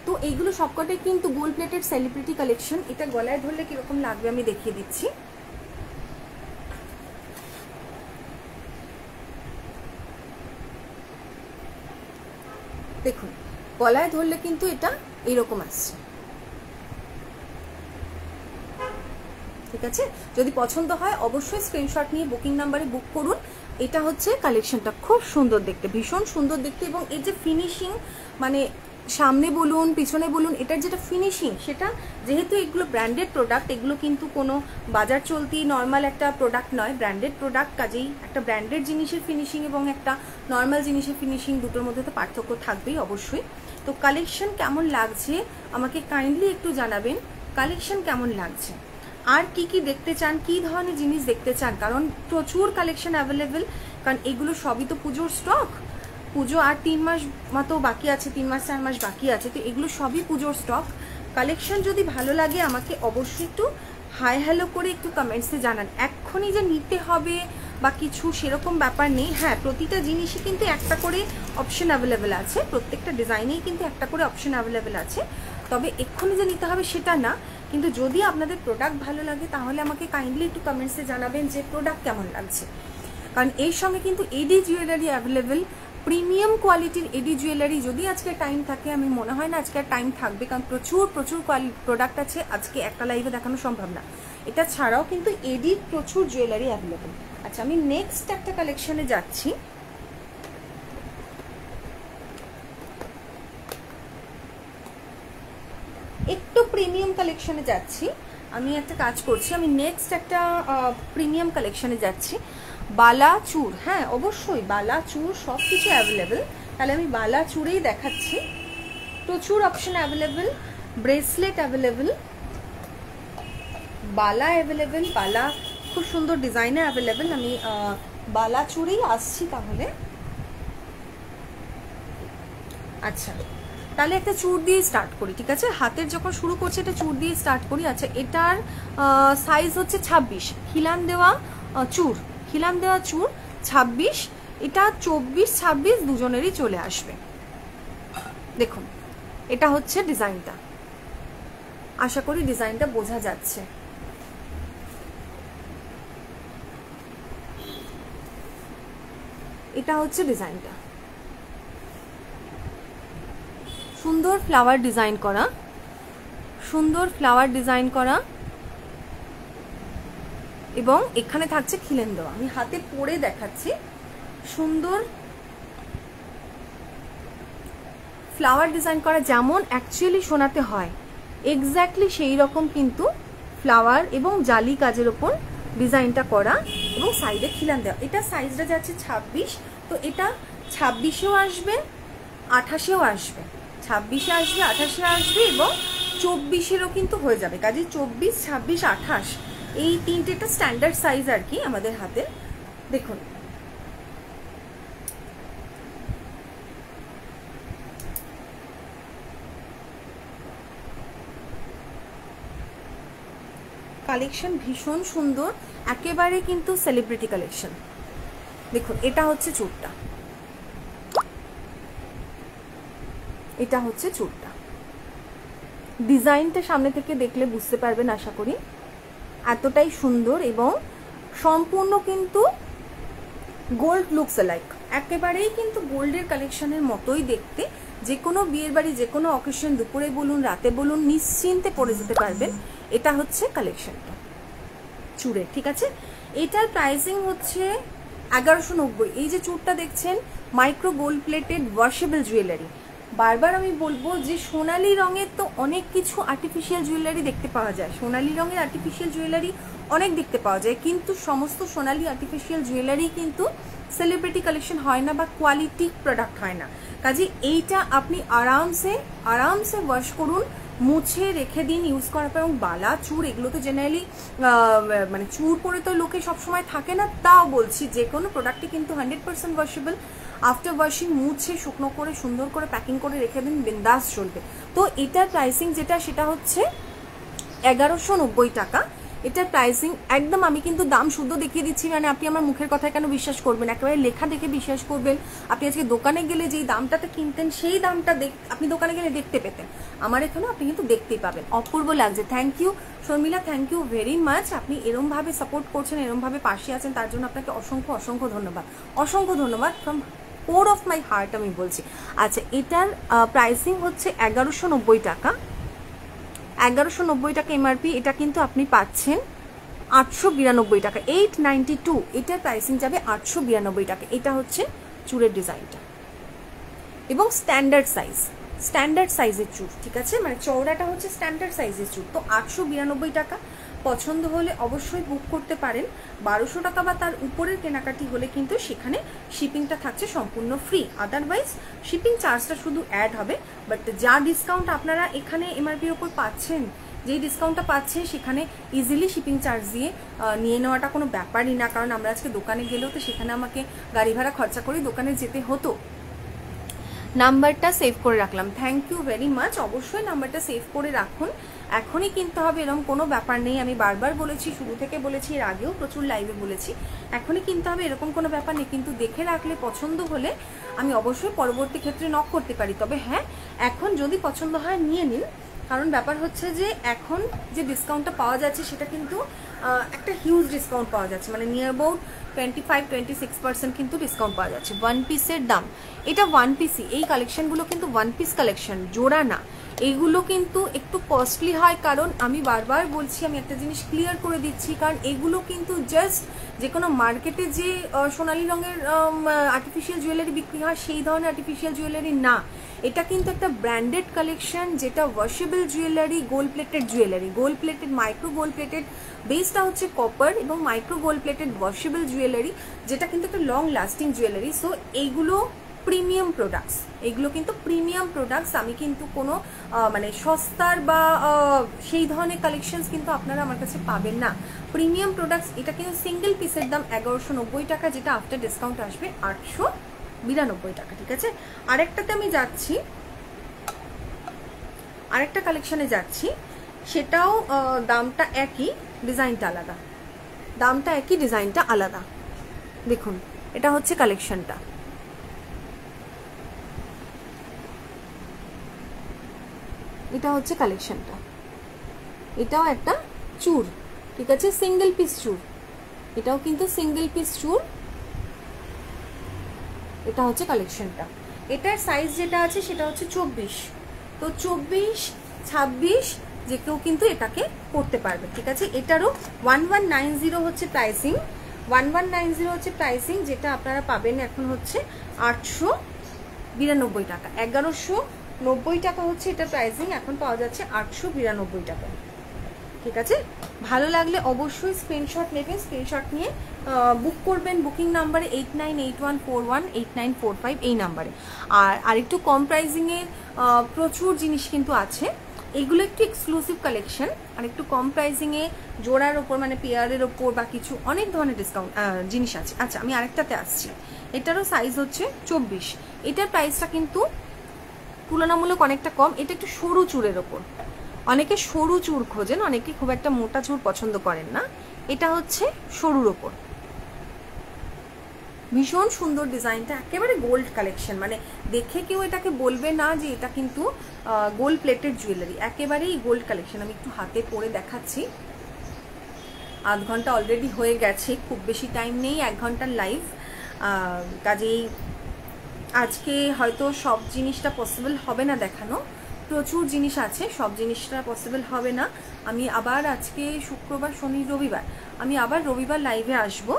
তো এইগুলো সবকটাই কিন্তু গোল্ড প্লেটেড সেলিব্রিটি কালেকশন। এটা গলায় ধরলে কিরকম লাগবে আমি দেখিয়ে দিচ্ছি। দেখুন গলায় ধরলে কিন্তু এটা এইরকম আসছে, ঠিক আছে। যদি পছন্দ হয় অবশ্যই স্ক্রিনশট নিয়ে বুকিং নাম্বারে বুক করুন। এটা হচ্ছে কালেকশনটা, খুব সুন্দর দেখতে, ভীষণ সুন্দর দেখতে। এবং এই যে ফিনিশিং, মানে সামনে বলুন পিছনে বলুন, এটার যেটা ফিনিশিং, সেটা যেহেতু এগুলো ব্র্যান্ডেড প্রোডাক্ট, এগুলো কিন্তু কোনো বাজার চলতি নর্মাল একটা প্রোডাক্ট নয়, ব্র্যান্ডেড প্রোডাক্ট। কাজেই একটা ব্র্যান্ডেড জিনিসের ফিনিশিং এবং একটা নর্মাল জিনিসের ফিনিশিং দুটোর মধ্যে তো পার্থক্য থাকবেই অবশ্যই। তো কালেকশন কেমন লাগছে আমাকে কাইন্ডলি একটু জানাবেন, কালেকশন কেমন লাগছে, আর কি কি দেখতে চান, কি ধরনের জিনিস দেখতে চান। কারণ প্রচুর কালেকশন অ্যাভেলেবেল, কারণ এগুলো সবই তো পুজোর স্টক। পুজো আর 3 মাস মতো বাকি আছে, 3 মাস 4 মাস বাকি আছে, তো এগুলো সবই পুজোর স্টক। কালেকশন যদি ভালো লাগে আমাকে অবশ্যই একটু হাই হ্যালো করে একটু কমেন্টসে জানান। এক্ষুনি যে নিতে হবে বা কিছু সেরকম ব্যাপার নেই। হ্যাঁ, প্রতিটা জিনিসই কিন্তু একটা করে অপশন অ্যাভেলেবেল আছে, প্রত্যেকটা ডিজাইনেই কিন্তু একটা করে অপশন অ্যাভেলেবেল আছে। তবে এক্ষুনি যে নিতে হবে সেটা না, কিন্তু যদি আপনাদের প্রোডাক্ট ভালো লাগে তাহলে আমাকে কাইন্ডলি একটু কমেন্টসে জানাবেন যে প্রোডাক্ট কেমন লাগছে। কারণ এর সঙ্গে কিন্তু এডি জুয়েলারি অ্যাভেলেবেল, প্রিমিয়াম কোয়ালিটির এডি জুয়েলারি। যদি আজকে টাইম থাকে, আমি মনে হয় না আজকে আর টাইম থাকবে, কারণ প্রচুর প্রচুর প্রোডাক্ট আছে, আজকে একটা লাইভে দেখানো সম্ভব না। এটা ছাড়াও কিন্তু এডির প্রচুর জুয়েলারি অ্যাভেলেবেল। আচ্ছা, আমি নেক্সট একটা কালেকশনে যাচ্ছি। একটু প্রিমিয়াম কালেকশনে যাচ্ছি। আমি একটা কাজ করছি, আমি নেক্সট একটা প্রিমিয়াম কালেকশনে যাচ্ছি। বালা চূড়, হ্যাঁ অবশ্যই বালা চূড় সব কিছু অ্যাভেলেবেল। তাহলে আমি বালা চূড়েই দেখাচ্ছি। প্রচুর অপশন অ্যাভেলেবেল, ব্রেসলেট অ্যাভেলেবেল, বালা অ্যাভেলেবেল, বালা খুব সুন্দর ডিজাইনে অ্যাভেলেবেল। আমি বালা চূড়েই আসছি তাহলে। আচ্ছা, তাহলে একটা চূড় দিয়ে স্টার্ট করি, ঠিক আছে। হাতের যখন শুরু করছি এটা চূড় দিয়ে স্টার্ট করি। আচ্ছা, এটার সাইজ হচ্ছে 26, খিলান দেওয়া চূড়, খিলান দেওয়া চূড় 26। এটা 24-26 দুজনেরই চলে আসবে। দেখুন এটা হচ্ছে ডিজাইনটা, আশা করি ডিজাইনটা বোঝা যাচ্ছে। এটা হচ্ছে ডিজাইনটা, সুন্দর ফ্লাওয়ার ডিজাইন করা, সুন্দর ফ্লাওয়ার ডিজাইন করা, এবং এখানে থাকছে খিলেন দেওয়া। আমি হাতে পরে দেখাচ্ছি। সুন্দর ফ্লাওয়ার ডিজাইন করা, যেমন অ্যাকচুয়ালি শোনাতে হয় এক্স্যাক্টলি সেই রকম কিন্তু ফ্লাওয়ার এবং জালি কাজের ওপর ডিজাইনটা করা, এবং সাইডে খিলান দেওয়া। এটা সাইজটা যাচ্ছে 26, তো এটা 26এও আসবে, 28এও আসবে, 26এ আসবে, 28এ আসবে এবং 24এরও কিন্তু হয়ে যাবে। কাজে 24, 26, 28 এই তিনটেটা স্ট্যান্ডার্ড সাইজ আর কি আমাদের হাতে। দেখুন কালেকশন ভীষণ সুন্দর, একেবারে কিন্তু সেলিব্রিটি কালেকশন। দেখুন এটা হচ্ছে চূড়টা, এটা হচ্ছে চূড়টা। ডিজাইনটা সামনে থেকে দেখলে বুঝতে পারবেন আশা করি, এতটাই সুন্দর এবং সম্পূর্ণ কিন্তু গোল্ড লুকস অ্যালাইক, একেবারেই কিন্তু গোল্ডের কালেকশনের মতোই দেখতে। যে কোনো বিয়ের বাড়ি, যে কোনো অকেশন, দুপুরে বলুন রাতে বলুন, নিশ্চিন্তে পরে যেতে পারবেন। এটা হচ্ছে কালেকশনটা চূড়ে, ঠিক আছে। এটার প্রাইসিং হচ্ছে 1190। এই যে চূড়টা দেখছেন, micro gold plated washable jewellery. বারবার আমি বলবো যে সোনালি রঙের তো অনেক কিছু আর্টিফিশিয়াল জুয়েলারি দেখতে পাওয়া যায়, সোনালি রঙের আর্টিফিশিয়াল জুয়েলারি অনেক দেখতে পাওয়া যায়, কিন্তু সমস্ত সোনালি আর্টিফিশিয়াল জুয়েলারি কিন্তু সেলিব্রিটি কালেকশন হয় না বা কোয়ালিটি প্রোডাক্ট হয় না। কাজে এইটা আপনি আরামসে ওয়াশ করুন, মুছে রেখে দিন ইউজ করার পর। এবং বালা চুর এগুলো তো জেনারেলি মানে চুর পরে তো লোকে সবসময় থাকে না, তাও বলছি যে কোনো প্রোডাক্টই কিন্তু 100% ওয়াশেবল। আফটার ওয়াশিং মুছে শুকনো করে সুন্দর করে প্যাকিং করে রেখে দিন, বিন্দাস চলবে। তো এটার প্রাইসিং যেটা সেটা হচ্ছে 1190 টাকা। এটার প্রাইসিং একদম আমি কিন্তু দাম শুদ্ধ দেখিয়ে দিচ্ছি, মানে আপনি আমার মুখের কথায় কেন বিশ্বাস করবেন, একেবারে লেখা দেখে বিশ্বাস করবেন। আপনি আজকে দোকানে গেলে যেই দামটাতে কিনতেন সেই দামটা আপনি দোকানে গেলে দেখতে পেতেন, আমার এখানেও আপনি কিন্তু দেখতেই পাবেন। অপূর্ব লাগছে। Thank you Sharmila, thank you very much. আপনি এরমভাবে সাপোর্ট করছেন, এরমভাবে পাশে আছেন, তার জন্য আপনাকে অসংখ্য ধন্যবাদ, অসংখ্য ধন্যবাদ from core of my heart আমি বলছি। আচ্ছা, এটার প্রাইসিং হচ্ছে 1190 টাকা, 1190 টাকা এমআরপি। এটা কিন্তু আপনি পাচ্ছেন 892 টাকা, 892। এটার প্রাইসিং যাবে 892 টাকা। এটা হচ্ছে চুরের ডিজাইনটা এবং স্ট্যান্ডার্ড সাইজের চুর, ঠিক আছে, মানে চওড়াটা হচ্ছে স্ট্যান্ডার্ড সাইজের চুর। তো 892 টাকা। পছন্দ হলে অবশ্যই বুক করতে পারেন। 1200 টাকা বা তার উপরের কেনাকাটি হলে কিন্তু সেখানে শিপিংটা থাকছে সম্পূর্ণ ফ্রি, আদারওয়াইজ শিপিং চার্জটা শুধু অ্যাড হবে। বাট যা ডিসকাউন্ট আপনারা এখানে এমআরপির ওপর পাচ্ছেন, যেই ডিসকাউন্টটা পাচ্ছে সেখানে ইজিলি শিপিং চার্জ দিয়ে নিয়ে নেওয়াটা কোনো ব্যাপারই না। কারণ আমরা আজকে দোকানে গেলেও তো সেখানে আমাকে গাড়ি ভাড়া খরচা করে দোকানে যেতে হতো। নাম্বারটা সেভ করে রাখলাম, থ্যাংক ইউ ভেরি মাচ। অবশ্যই নাম্বারটা সেভ করে রাখুন, এখনই কিনতে হবে এরকম কোনো ব্যাপার নেই। আমি বারবার বলেছি, শুরু থেকে বলেছি, এর আগেও প্রচুর লাইভে বলেছি, এখনই কিনতে হবে এরকম কোনো ব্যাপার নেই। কিন্তু দেখে রাখলে পছন্দ হলে আমি অবশ্যই পরবর্তী ক্ষেত্রে নক করতে পারি। তবে হ্যাঁ, এখন যদি পছন্দ হয় নিয়ে নিন, কারণ ব্যাপার হচ্ছে যে এখন যে ডিসকাউন্টটা পাওয়া যাচ্ছে সেটা কিন্তু একটা হিউজ ডিসকাউন্ট পাওয়া যাচ্ছে, মানে নিয়ার অ্যাবাউট 25-26% কিন্তু ডিসকাউন্ট পাওয়া যাচ্ছে। ওয়ান পিসের দাম, এটা ওয়ান পিসই, এই কালেকশনগুলো কিন্তু ওয়ান পিস কালেকশন, জোড়া না। এইগুলো কিন্তু একটু কস্টলি হয়, কারণ আমি বারবার বলছি, আমি একটা জিনিস ক্লিয়ার করে দিচ্ছি, কারণ এগুলো কিন্তু জাস্ট যে কোনো মার্কেটে যে সোনালি রঙের আর্টিফিশিয়াল জুয়েলারি বিক্রি হয় সেই ধরনের আর্টিফিশিয়াল জুয়েলারি না। এটা কিন্তু একটা ব্র্যান্ডেড কালেকশন, যেটা washable jewellery, gold plated jewellery, gold plated, micro gold plated, বেসটা হচ্ছে কপার এবং micro gold plated washable jewellery, যেটা কিন্তু একটা লং লাস্টিং জুয়েলারি। সো এইগুলো প্রিমিয়াম প্রোডাক্টস, এগুলো কিন্তু প্রিমিয়াম প্রোডাক্টস। আমি কিন্তু কোনো মানে সস্তার বা সেই ধরনের কালেকশনস কিন্তু আপনারা আমার কাছে পাবেন না, প্রিমিয়াম প্রোডাক্টস। এটা কিন্তু সিঙ্গেল পিসের দাম 1190 টাকা, যেটা আফটার ডিসকাউন্ট আসবে 892 টাকা, ঠিক আছে। আরেকটাতে আমি যাচ্ছি, আরেকটা কালেকশনে যাচ্ছি, সেটাও দামটা একই, ডিজাইনটা আলাদা, দামটা একই, ডিজাইনটা আলাদা। দেখুন, এটা হচ্ছে কালেকশনটা, এটা হচ্ছে কালেকশনটা, এটাও একটা চুর, ঠিক আছে, সিঙ্গেল পিস চুর, এটাও কিন্তু সিঙ্গেল পিস চুর। এটা হচ্ছে কালেকশনটা। এটার সাইজ যেটা আছে সেটা হচ্ছে 24। তো 24-26 যে কেউ কিন্তু এটাকে পড়তে পারবে, ঠিক আছে। এটারও 1190 হচ্ছে প্রাইসিং, 1190 হচ্ছে প্রাইসিং, যেটা আপনারা পাবেন এখন হচ্ছে 892 টাকা। 1190 টাকা হচ্ছে এটা প্রাইসিং, এখন পাওয়া যাচ্ছে 892 টাকা, ঠিক আছে। ভালো লাগলে অবশ্যই স্ক্রিনশট নেবেন, স্ক্রিনশট নিয়ে বুক করবেন বুকিং নাম্বারে 8981418945 এই নাম্বারে। আর আরেকটু কম প্রাইসিংয়ের প্রচুর জিনিস কিন্তু আছে, এগুলো একটু এক্সক্লুসিভ কালেকশন, আর একটু কম প্রাইসিংয়ে জোড়ার ওপর মানে পেয়ারের ওপর বা কিছু অনেক ধরনের ডিসকাউন্ট জিনিস আছে। আচ্ছা, আমি আরেকটাতে আসছি, এটারও সাইজ হচ্ছে 24। এটার প্রাইসটা কিন্তু তুলনামূলক অনেকটা কম, এটা একটু সরু চুরের ওপর, অনেকে সরু চুর খোঁজেন, অনেকে খুব একটা মোটা চুর পছন্দ করেন না। এটা হচ্ছে সরুর ওপর, ভীষণ সুন্দর ডিজাইনটা, একেবারে গোল্ড কালেকশন, মানে দেখে কেউ এটাকে বলবে না যে এটা কিন্তু গোল্ড প্লেটেড জুয়েলারি, একেবারেই গোল্ড কালেকশন। আমি একটু হাতে পরে দেখাচ্ছি, আধ ঘন্টা অলরেডি হয়ে গেছে, খুব বেশি টাইম নেই, 1 ঘন্টার লাইভ, কাজেই আজকে হয়তো সব জিনিসটা পসিবল হবে না দেখানো, প্রচুর জিনিস আছে, সব জিনিসটা পসিবল হবে না। আমি আবার আজকে শুক্রবার, শনি, রবিবার, আমি আবার রবিবার লাইভে আসব।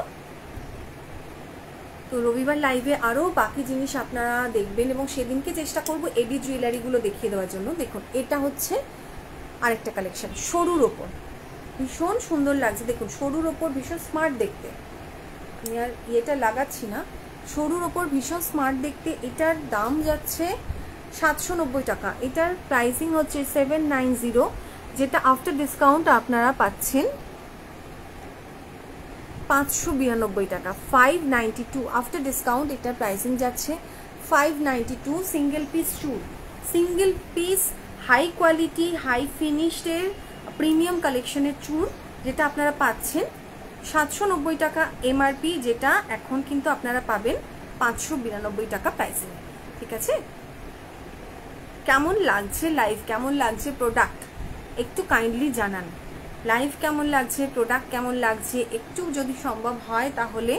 তো রবিবার লাইভে আরও বাকি জিনিস আপনারা দেখবেন এবং সেদিনকে চেষ্টা করব এডি জুয়েলারিগুলো দেখিয়ে দেওয়ার জন্য। দেখুন, এটা হচ্ছে আরেকটা কালেকশন সরুর ওপর, ভীষণ সুন্দর লাগছে। দেখুন সরুর ওপর ভীষণ স্মার্ট দেখতে, আমি আর ইয়েটা লাগাচ্ছি না, সরুর ওপর ভীষণ স্মার্ট দেখতে। এটার দাম যাচ্ছে 790 টাকা। এটার প্রাইসিং হচ্ছে 790, যেটা আফটার ডিসকাউন্ট আপনারা পাচ্ছেন 592 টাকা। 592 আফটার ডিসকাউন্ট এটার প্রাইসিং যাচ্ছে 592। সিঙ্গেল পিস চুল, single piece high quality high ফিনিশডের প্রিমিয়াম কালেকশনের চুল, যেটা আপনারা পাচ্ছেন 790 টাকা এমআরপি, যেটা এখন কিন্তু আপনারা পাবেন 592 টাকা প্রাইসিং। ঠিক আছে, কেমন লাগছে লাইভ, কেমন লাগছে প্রোডাক্ট একটু কাইন্ডলি জানান। লাইভ কেমন লাগছে, প্রোডাক্ট কেমন লাগছে, একটু যদি সম্ভব হয় তাহলে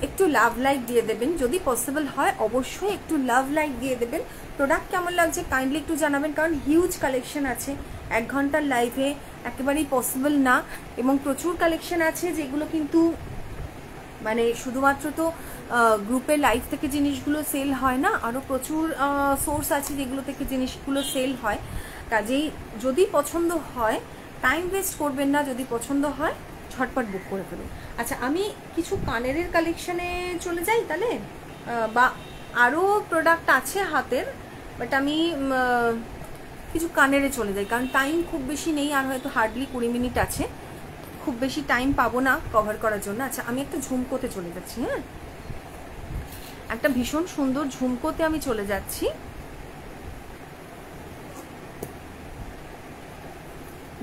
একটু লাভ লাইক দিয়ে দেবেন, যদি পসিবল হয় অবশ্যই একটু লাভ লাইক দিয়ে দেবেন। প্রোডাক্ট কেমন লাগছে কাইন্ডলি একটু জানাবেন, কারণ হিউজ কালেকশন আছে, 1 ঘন্টার লাইভে একেবারেই পসিবল না, এবং প্রচুর কালেকশন আছে যেগুলো কিন্তু মানে শুধুমাত্র তো গ্রুপে লাইভ থেকে জিনিসগুলো সেল হয় না, আরও প্রচুর সোর্স আছে যেগুলো থেকে জিনিসগুলো সেল হয়। কাজেই যদি পছন্দ হয় টাইম ওয়েস্ট করবেন না, যদি পছন্দ হয় ঝটপট বুক করে ফেলুন। আচ্ছা, আমি কিছু কানের কালেকশানে চলে যাই তাহলে, বা আরও প্রোডাক্ট আছে হাতের, বাট আমি কিছু কানের চলে যাই, কারণ টাইম খুব বেশি নেই, আর হয়তো হার্ডলি 20 মিনিট আছে, খুব বেশি টাইম পাবো না কভার করার জন্য। আচ্ছা, আমি একটা ঝুমকোতে চলে যাচ্ছি। হ্যাঁ, একটা ভীষণ সুন্দর ঝুমকোতে আমি চলে যাচ্ছি।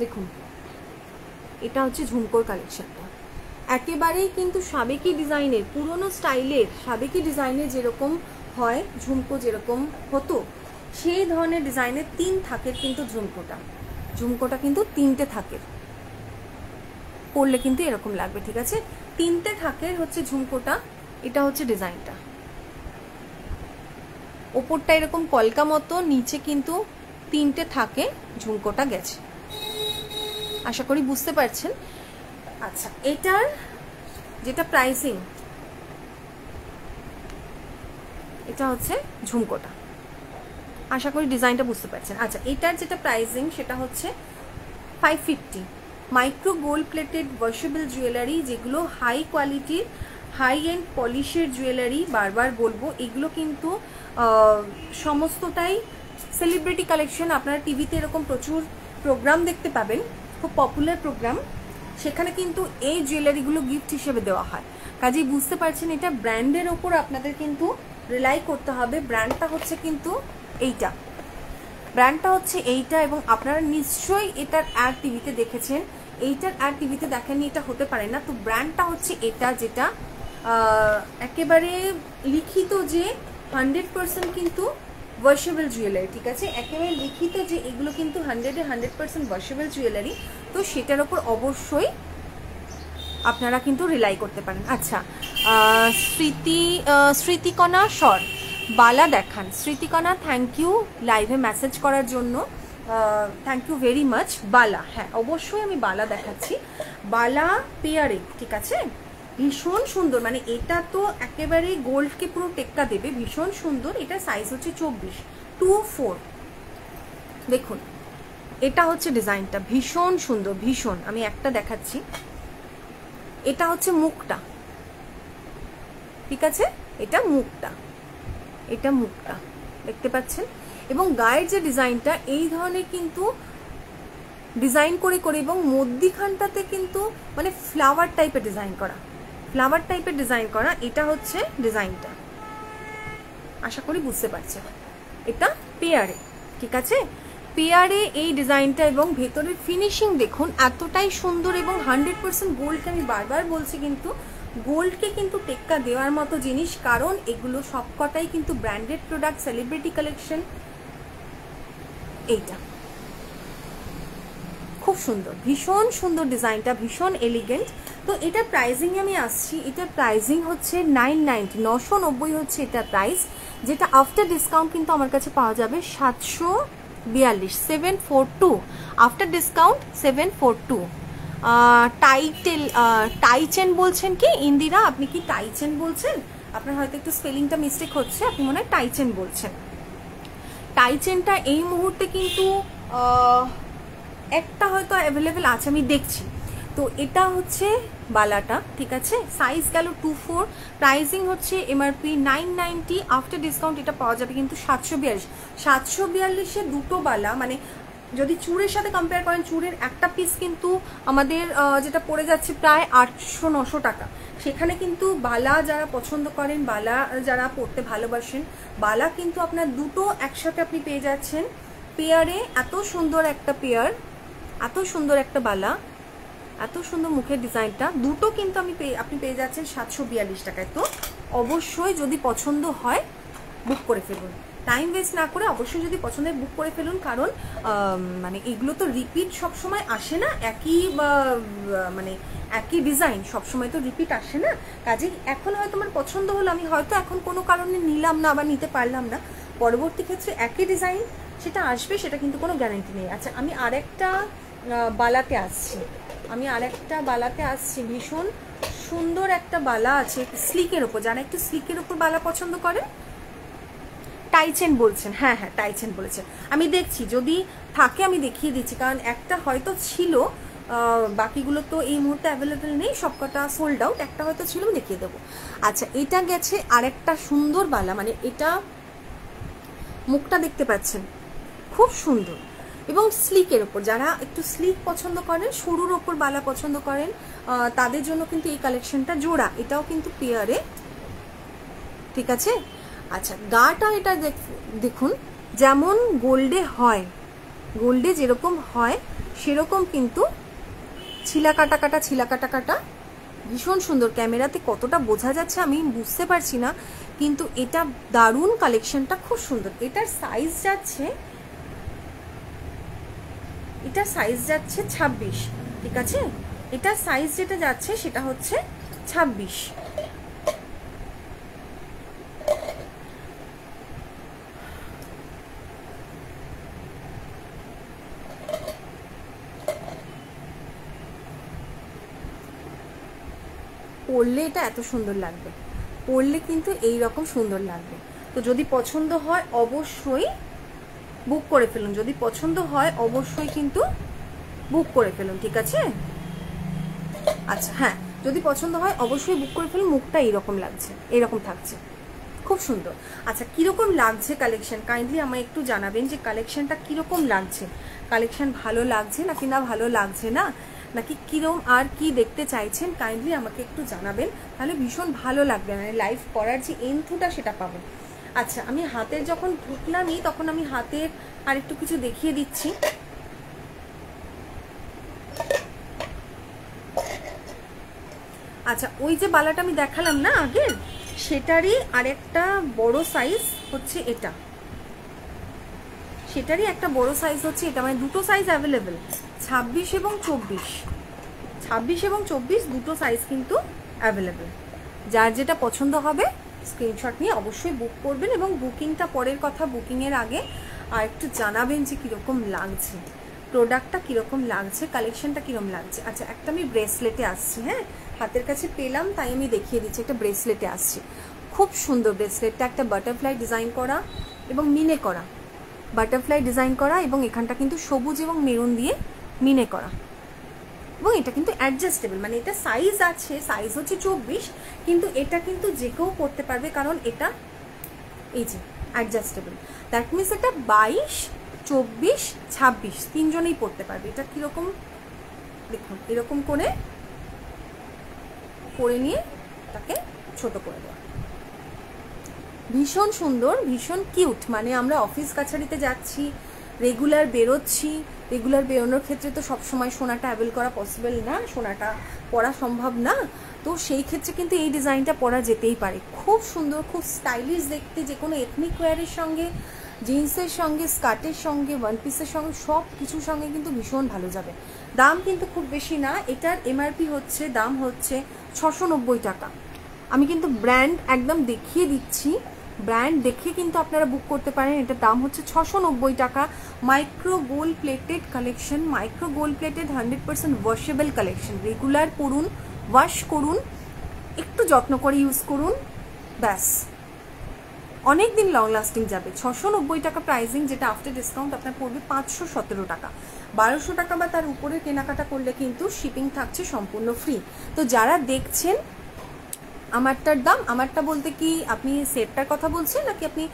দেখুন, এটা হচ্ছে ঝুমকোর কালেকশনটা, একেবারেই কিন্তু সাবেকি ডিজাইনের, পুরনো স্টাইলের সাবেকি ডিজাইনের যেরকম হয় ঝুমকো, যেরকম হতো সেই ধরনের ডিজাইনের 3 থাকের কিন্তু ঝুমকোটা কিন্তু 3টে থাকের, পরলে কিন্তু এরকম লাগবে। ঠিক আছে, 3টে থাকের হচ্ছে ঝুমকোটা। এটা হচ্ছে ডিজাইনটা, ওপরটা এরকম কলকা মতো, নিচে কিন্তু 3টে থাকে ঝুমকোটা গেছে, আশা করি বুঝতে পারছেন। আচ্ছা, এটার যেটা প্রাইসিং, এটা হচ্ছে ঝুমকোটা, আশা করি ডিজাইনটা বুঝতে পারছেন। আচ্ছা, এটার যেটা প্রাইসিং সেটা হচ্ছে 550। Micro gold plated washable jewellery, যেগুলো হাই কোয়ালিটির হাই এন্ড পলিশের জুয়েলারি, বারবার বলবো এগুলো কিন্তু সমস্তটাই সেলিব্রিটি কালেকশন। আপনারা টিভিতে এরকম প্রচুর প্রোগ্রাম দেখতে পাবেন, খুব পপুলার প্রোগ্রাম, সেখানে কিন্তু এই জুয়েলারিগুলো গিফট হিসেবে দেওয়া হয়। কাজেই বুঝতে পারছেন এটা ব্র্যান্ডের ওপর আপনাদের কিন্তু রিলাই করতে হবে। ব্র্যান্ডটা হচ্ছে কিন্তু এইটা, ব্র্যান্ডটা হচ্ছে এইটা, এবং আপনারা নিশ্চয়ই এটার অ্যাড টিভিতে দেখেছেন, এইটার অ্যাড টিভিতে দেখেননি এটা হতে পারে না। তো ব্র্যান্ডটা হচ্ছে এটা, যেটা একেবারে লিখিত যে 100% কিন্তু ওয়াশেবল জুয়েলারি। ঠিক আছে, একেবারে লিখিত যে এগুলো কিন্তু 100% ওয়াশেবল জুয়েলারি, তো সেটার ওপর অবশ্যই আপনারা কিন্তু রিলাই করতে পারেন। আচ্ছা, স্মৃতিকণা স্বর বালা দেখান। স্মৃতিকণা, থ্যাংক ইউ লাইভে মেসেজ করার জন্য, থ্যাংক ইউ ভেরি মাচ। বালা, হ্যাঁ অবশ্যই আমি বালা দেখাচ্ছি, বালা পেয়ারিং। ঠিক আছে, ভীষণ সুন্দর, মানে এটা তো একেবারে গোল্ডকে পুরো টেক্কা দেবে, ভীষণ সুন্দর। এটা সাইজ হচ্ছে 24। দেখুন, এটা হচ্ছে ডিজাইনটা, ভীষণ সুন্দর, ভীষণ। আমি একটা দেখাচ্ছি, এটা হচ্ছে মুখটা। ঠিক আছে, এটা মুখটা, এটা মুখটা দেখতে পাচ্ছেন, এবং গায়ের যে ডিজাইনটা এই ধরনের কিন্তু ডিজাইন করে করে, এবং মধ্যিখানটাতে কিন্তু মানে ফ্লাওয়ার টাইপের ডিজাইন করা, ফ্লাওয়ার টাইপের ডিজাইন করা। এটা হচ্ছে ডিজাইনটা, আশা করি বুঝতে পারছেন। এটা পেয়ারে, ঠিক আছে, পেয়ারে এই ডিজাইনটা, এবং ভেতরের ফিনিশিং দেখুন এতটাই সুন্দর, এবং 100% গোল্ডকে আমি বারবার বলছি, কিন্তু গোল্ডকে কিন্তু টেক্কা দেওয়ার মতো জিনিস, কারণ এগুলো সবকটাই কিন্তু ব্র্যান্ডেড প্রোডাক্ট, সেলিব্রিটি কালেকশন। এইটা খুব সুন্দর, ভীষণ সুন্দর ডিজাইনটা, ভীষণ এলিগেন্ট। তো এটার প্রাইজিং আমি আসছি, এটার প্রাইজিং হচ্ছে 990, 990 হচ্ছে এটার প্রাইস, যেটা আফটার ডিসকাউন্ট কিন্তু আমার কাছে পাওয়া যাবে 742, 742 আফটার ডিসকাউন্ট 742। টাইচেন বলছেন কি ইন্দিরা, আপনি কি টাইচেন বলছেন? আপনার হয়তো একটু স্পেলিংটা মিস্টেক হচ্ছে, আপনি মনে হয় টাইচেন বলছেন। টাইচেনটা এই মুহূর্তে কিন্তু একটা হয়তো অ্যাভেলেবেল আছে, আমি দেখছি। তো এটা হচ্ছে বালাটা, ঠিক আছে। সাইজ গেল 24, প্রাইসিং হচ্ছে এমআরপি 990, আফটার ডিসকাউন্ট এটা পাওয়া যাবে কিন্তু 742। 742-এ দুটো বালা, মানে যদি চূড়ের সাথে কম্পেয়ার করেন, চূড়ের একটা পিস কিন্তু আমাদের যেটা পড়ে যাচ্ছে প্রায় 800-900 টাকা। সেখানে কিন্তু বালা যারা পছন্দ করেন, বালা যারা পড়তে ভালোবাসেন, বালা কিন্তু আপনার দুটো একসাথে আপনি পেয়ে যাচ্ছেন পেয়ারে। এত সুন্দর একটা পেয়ার, এত সুন্দর একটা বালা, এত সুন্দর মুখের ডিজাইনটা, দুটো কিন্তু আপনি পেয়ে যাচ্ছেন 742 টাকায়। তো অবশ্যই যদি পছন্দ হয় বুক করে ফেলুন, টাইম ওয়েস্ট না করে অবশ্যই যদি পছন্দ হয় বুক করে ফেলুন। কারণ মানে এগুলো তো রিপিট সবসময় আসে না, মানে একই ডিজাইন সবসময় তো রিপিট আসে না। কাজেই এখন হয়তো আমার পছন্দ হলো, আমি হয়তো এখন কোনো কারণে নিলাম না বা নিতে পারলাম না, পরবর্তী ক্ষেত্রে একই ডিজাইন সেটা আসবে, সেটা কিন্তু কোনো গ্যারান্টি নেই। আচ্ছা, আমি আরেকটা বালাতে আসছি, ভীষণ সুন্দর একটা বালা আছে স্লিকের ওপর। যারা একটু স্লিকের ওপর বালা পছন্দ করেন, টাইচেন বলছেন, হ্যাঁ হ্যাঁ টাইচেন বলেছেন, আমি দেখছি যদি থাকে আমি দেখিয়ে দিচ্ছি, কারণ একটা হয়তো ছিল, বাকিগুলো তো এই মুহূর্তে অ্যাভেলেবেল নেই, সবকটা সোল্ড আউট, একটা হয়তো ছিল, আমি দেখিয়ে দেবো। আচ্ছা, এটা গেছে আরেকটা সুন্দর বালা, মানে এটা মুখটা দেখতে পাচ্ছেন খুব সুন্দর এবং স্লিকের ওপর। যারা একটু স্লিক পছন্দ করেন, সরুর ওপর বালা পছন্দ করেন, তাদের জন্য কিন্তু এই কালেকশনটা জোড়া, এটাও কিন্তু পেয়ারে, ঠিক আছে। আচ্ছা, গাটা এটা দেখুন, যেমন গোল্ডে যেরকম হয় সেরকম কিন্তু ছিলা কাটা, ভীষণ সুন্দর। ক্যামেরাতে কতটা বোঝা যাচ্ছে আমি বুঝতে পারছি না, কিন্তু এটা দারুণ, কালেকশনটা খুব সুন্দর। এটার সাইজ যাচ্ছে 26, ঠিক আছে। এটার সাইজ যেটা যাচ্ছে সেটা হচ্ছে 26। পরলে এটা এত সুন্দর লাগবে, পরলে কিন্তু এই রকম সুন্দর লাগবে। তো যদি পছন্দ হয় অবশ্যই বুক করে ফেলুন, যদি পছন্দ হয় অবশ্যই কিন্তু বুক করে ফেলুন, ঠিক আছে। আচ্ছা হ্যাঁ, যদি পছন্দ হয় অবশ্যই বুক করে ফেলুন। মুখটা এইরকম লাগছে, এইরকম থাকছে, খুব সুন্দর। আচ্ছা, কিরকম লাগছে কালেকশন, কাইন্ডলি আমায় একটু জানাবেন যে কালেকশনটা কিরকম লাগছে। কালেকশন ভালো লাগছে নাকি না ভালো লাগছে না, নাকি কিরম আর কি দেখতে চাইছেন, কাইন্ডলি আমাকে একটু জানাবেন, তাহলে ভীষণ ভালো লাগবে, মানে লাইভ করার যে এন্থুটা সেটা পাবেন। আচ্ছা, আমি হাতের যখন ঢুকলামই তখন আমি হাতের আর একটু কিছু দেখিয়ে দিচ্ছি। আচ্ছা, ওই যে বালাটা আমি দেখালাম না আগের, সেটারই আরেকটা বড় সাইজ হচ্ছে এটা, সেটারই একটা বড় সাইজ হচ্ছে এটা, মানে দুটো সাইজ অ্যাভেলেবেল, 26 এবং 24 দুটো সাইজ কিন্তু অ্যাভেলেবেল। যার যেটা পছন্দ হবে স্ক্রিনশট নিয়ে অবশ্যই বুক করবেন, এবং বুকিংটা পরের কথা, বুকিংয়ের আগে আর একটু জানাবেন যে কীরকম লাগছে, প্রোডাক্টটা কীরকম লাগছে, কালেকশনটা কীরকম লাগছে। আচ্ছা, একটা আমি ব্রেসলেটে আসছি, হ্যাঁ হাতের কাছে পেলাম তাই আমি দেখিয়ে দিচ্ছি, একটা ব্রেসলেটে আসছি, খুব সুন্দর ব্রেসলেটটা, একটা বাটারফ্লাই ডিজাইন করা এবং মিনে করা, বাটারফ্লাই ডিজাইন করা, এবং এখানটা কিন্তু সবুজ এবং মেরুন দিয়ে মিনে করা, এবং এটা কিন্তু অ্যাডজাস্টেবল, মানে এটা সাইজ আছে, সাইজ হচ্ছে 24, কিন্তু এটা কিন্তু যে কেউ পরতে পারবে, কারণ এটা এই যে অ্যাডজাস্টেবল, দ্যাট মিনস এটা 22, 24, 26 তিনজনেই পরতে পারবে। এটা কীরকম দেখুন, এরকম করে পরে নিয়ে তাকে ছোট করে দেওয়া, ভীষণ সুন্দর, ভীষণ কিউট। মানে আমরা অফিস কাছারিতে যাচ্ছি, রেগুলার বেরোনোর ক্ষেত্রে তো সবসময় সোনাটা অ্যাভেল করা পসিবল না, সোনাটা পরা সম্ভব না, তো সেই ক্ষেত্রে কিন্তু এই ডিজাইনটা পরা যেতেই পারে। খুব সুন্দর, খুব স্টাইলিশ দেখতে, যে কোনো এথনিক ওয়্যারের সঙ্গে, জিন্সের সঙ্গে, স্কার্টের সঙ্গে, ওয়ান পিসের সঙ্গে, সব কিছুর সঙ্গে কিন্তু ভীষণ ভালো যাবে। দাম কিন্তু খুব বেশি না, এটার এমআরপি হচ্ছে, দাম হচ্ছে 690 টাকা। আমি কিন্তু ব্র্যান্ড একদম দেখিয়ে দিচ্ছি, ব্র্যান্ড দেখে কিন্তু আপনারা বুক করতে পারেন। এটার দাম হচ্ছে 690 টাকা। Micro gold plated collection, micro gold plated 100% washable collection. Regular পরুন, ওয়াশ করুন, একটু যত্ন করে ইউজ করুন, ব্যাস অনেক দিন লং লাস্টিং যাবে। 690 টাকা প্রাইসিং, যেটা আফটার ডিসকাউন্ট আপনার পড়বে 517 টাকা। 1200 টাকা বা তার উপরে কেনাকাটা করলে কিন্তু শিপিং থাকছে সম্পূর্ণ ফ্রি। তো যারা দেখছেন আমারটার দাম, আমারটা বলতে কি আপনি সেটটার কথা বলছেন নাকি আপনি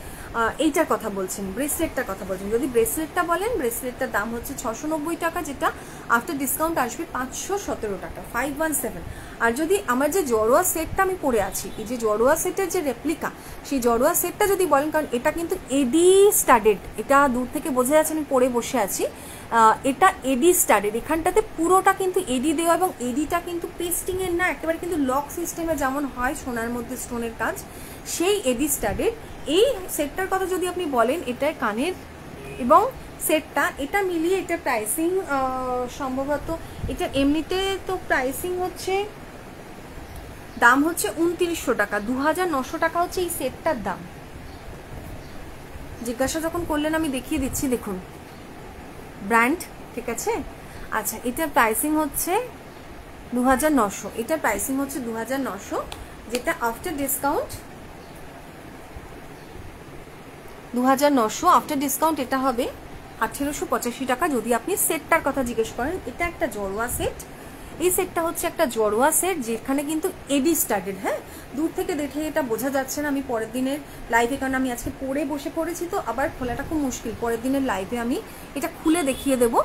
এইটার কথা বলছেন, ব্রেসলেটটার কথা বলছেন? যদি ব্রেসলেটটা বলেন, ব্রেসলেটটার দাম হচ্ছে 690 টাকা, যেটা আফটার ডিসকাউন্ট আসবে 517 টাকা, 517। আর যদি আমার যে জড়োয়া সেটটা আমি পরে আছি, এই যে জড়োয়া সেটের যে রেপ্লিকা, সেই জড়োয়া সেটটা যদি বলেন, কারণ এটা কিন্তু এডি স্টাডেড, এটা দূর থেকে বোঝা যাচ্ছে আমি পরে বসে আছি, এটা এডি স্টাডেড, এখানটাতে পুরোটা কিন্তু এডি দেওয়া, এবং এডিটা কিন্তু পেস্টিং এর না, একেবারে কিন্তু লক সিস্টেমে যেমন হয় সোনার মধ্যে স্টোনের কাজ, সেই এডি স্টাডেড। এই সেটটার কথা যদি আপনি বলেন, এটার কানের এবং সেটটা এটা মিলিয়ে এটা প্রাইসিং সম্ভবত, এটা এমনিতে তো প্রাইসিং হচ্ছে, দাম হচ্ছে 2900 টাকা, 2900 টাকা হচ্ছে এই সেটটার দাম। জিজ্ঞাসা যখন করলেন আমি দেখিয়ে দিচ্ছি, দেখুন ব্র্যান্ড, ঠিক আছে। আচ্ছা, এটার প্রাইসিং হচ্ছে 2900, এটার প্রাইসিং হচ্ছে 2900, যেটা আফটার ডিসকাউন্ট 2900, আফটার ডিসকাউন্ট এটা হবে 1885 টাকা। যদি আপনি সেটটার কথা জিজ্ঞেস করেন, এটা একটা জড়োয়া সেট, এই সেটটা হচ্ছে একটা জড়োয়া সেট, যেখানে কিন্তু এডি স্টাডেড। হ্যাঁ, দূর থেকে দেখে এটা বোঝা যাচ্ছে না, আমি পরের দিনের লাইভে, কারণ আমি আজকে পরে বসে পড়েছি তো আবার খোলাটা খুব মুশকিল, পরের দিনের লাইভে আমি এটা খুলে দেখিয়ে দেবো।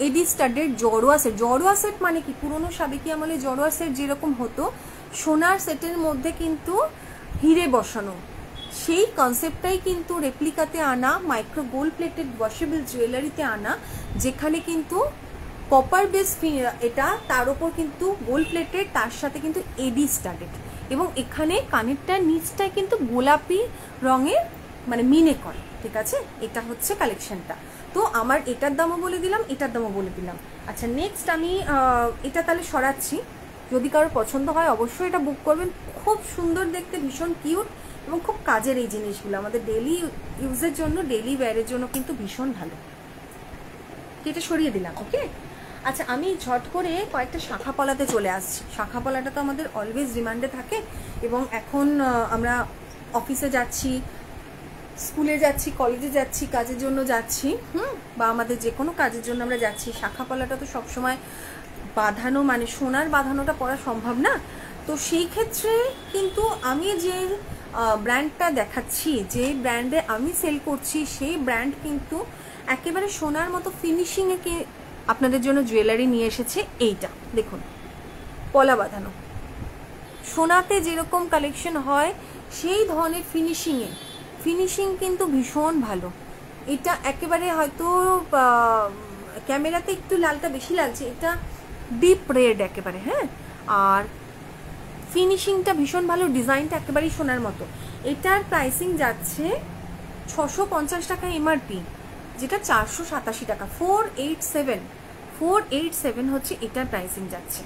এডি স্টাডেড জড়োয়া সেট, জড়োয়া সেট মানে কি, পুরোনো সাবেকি আমলে জড়োয়া সেট যেরকম হতো, সোনার সেটের মধ্যে কিন্তু হিরে বসানো, সেই কনসেপ্টটাই কিন্তু রেপ্লিকাতে আনা, মাইক্রো গোল্ড প্লেটেড ওয়াশেবল জুয়েলারিতে আনা, যেখানে কিন্তু কপার বেস এটা, তার উপর কিন্তু গোল্ড প্লেটেড, তার সাথে কিন্তু এডি স্টাডেড, এবং এখানে কানেরটার নিচটায় কিন্তু গোলাপি রঙের মানে মিনে করে, ঠিক আছে। এটা হচ্ছে কালেকশনটা। তো আমার এটার দামও বলে দিলাম, এটার দামও বলে দিলাম। আচ্ছা, নেক্সট আমি এটা তাহলে সরাচ্ছি, যদি কারোর পছন্দ হয় অবশ্যই এটা বুক করবেন। খুব সুন্দর দেখতে, ভীষণ কিউট, এবং খুব কাজের এই জিনিসগুলো আমাদের ডেইলি ইউজের জন্য, ডেইলি ওয়্যারের জন্য কিন্তু ভীষণ ভালো। এটা সরিয়ে দিলাম, ওকে। আচ্ছা, আমি ঝট করে কয়েকটা শাখা পলাতে চলে আসছি। শাখা পলাটা তো আমাদের অলওয়েজ ডিমান্ডে থাকে, এবং এখন আমরা অফিসে যাচ্ছি, স্কুলে যাচ্ছি, কলেজে যাচ্ছি, কাজের জন্য যাচ্ছি, বা আমাদের যে কোনো কাজের জন্য আমরা যাচ্ছি, শাখা পলাটা তো সবসময় বাঁধানো, মানে সোনার বাঁধানোটা পরা সম্ভব না। তো সেই ক্ষেত্রে কিন্তু আমি যে ব্র্যান্ডটা দেখাচ্ছি, যে ব্র্যান্ডে আমি সেল করছি, সেই ব্র্যান্ড কিন্তু একেবারে সোনার মতো ফিনিশিংয়ে আপনাদের জন্য জুয়েলারি নিয়ে এসেছে। এইটা দেখুন, পলা বাঁধানো, সোনাতে যেরকম কালেকশন হয় সেই ধরনের ফিনিশিং কিন্তু ভীষণ ভালো। এটা একেবারে হয়তো ক্যামেরাতে একটু লালটা বেশি লাগছে, এটা ডিপ রেড একেবারে, হ্যাঁ, আর ফিনিশিংটা ভীষণ ভালো, ডিজাইনটা একেবারেই সোনার মতো। এটার প্রাইসিং যাচ্ছে 650 টাকা এমআরপি, যেটা 487 টাকা, 487 হচ্ছে এটার প্রাইসিং যাচ্ছে।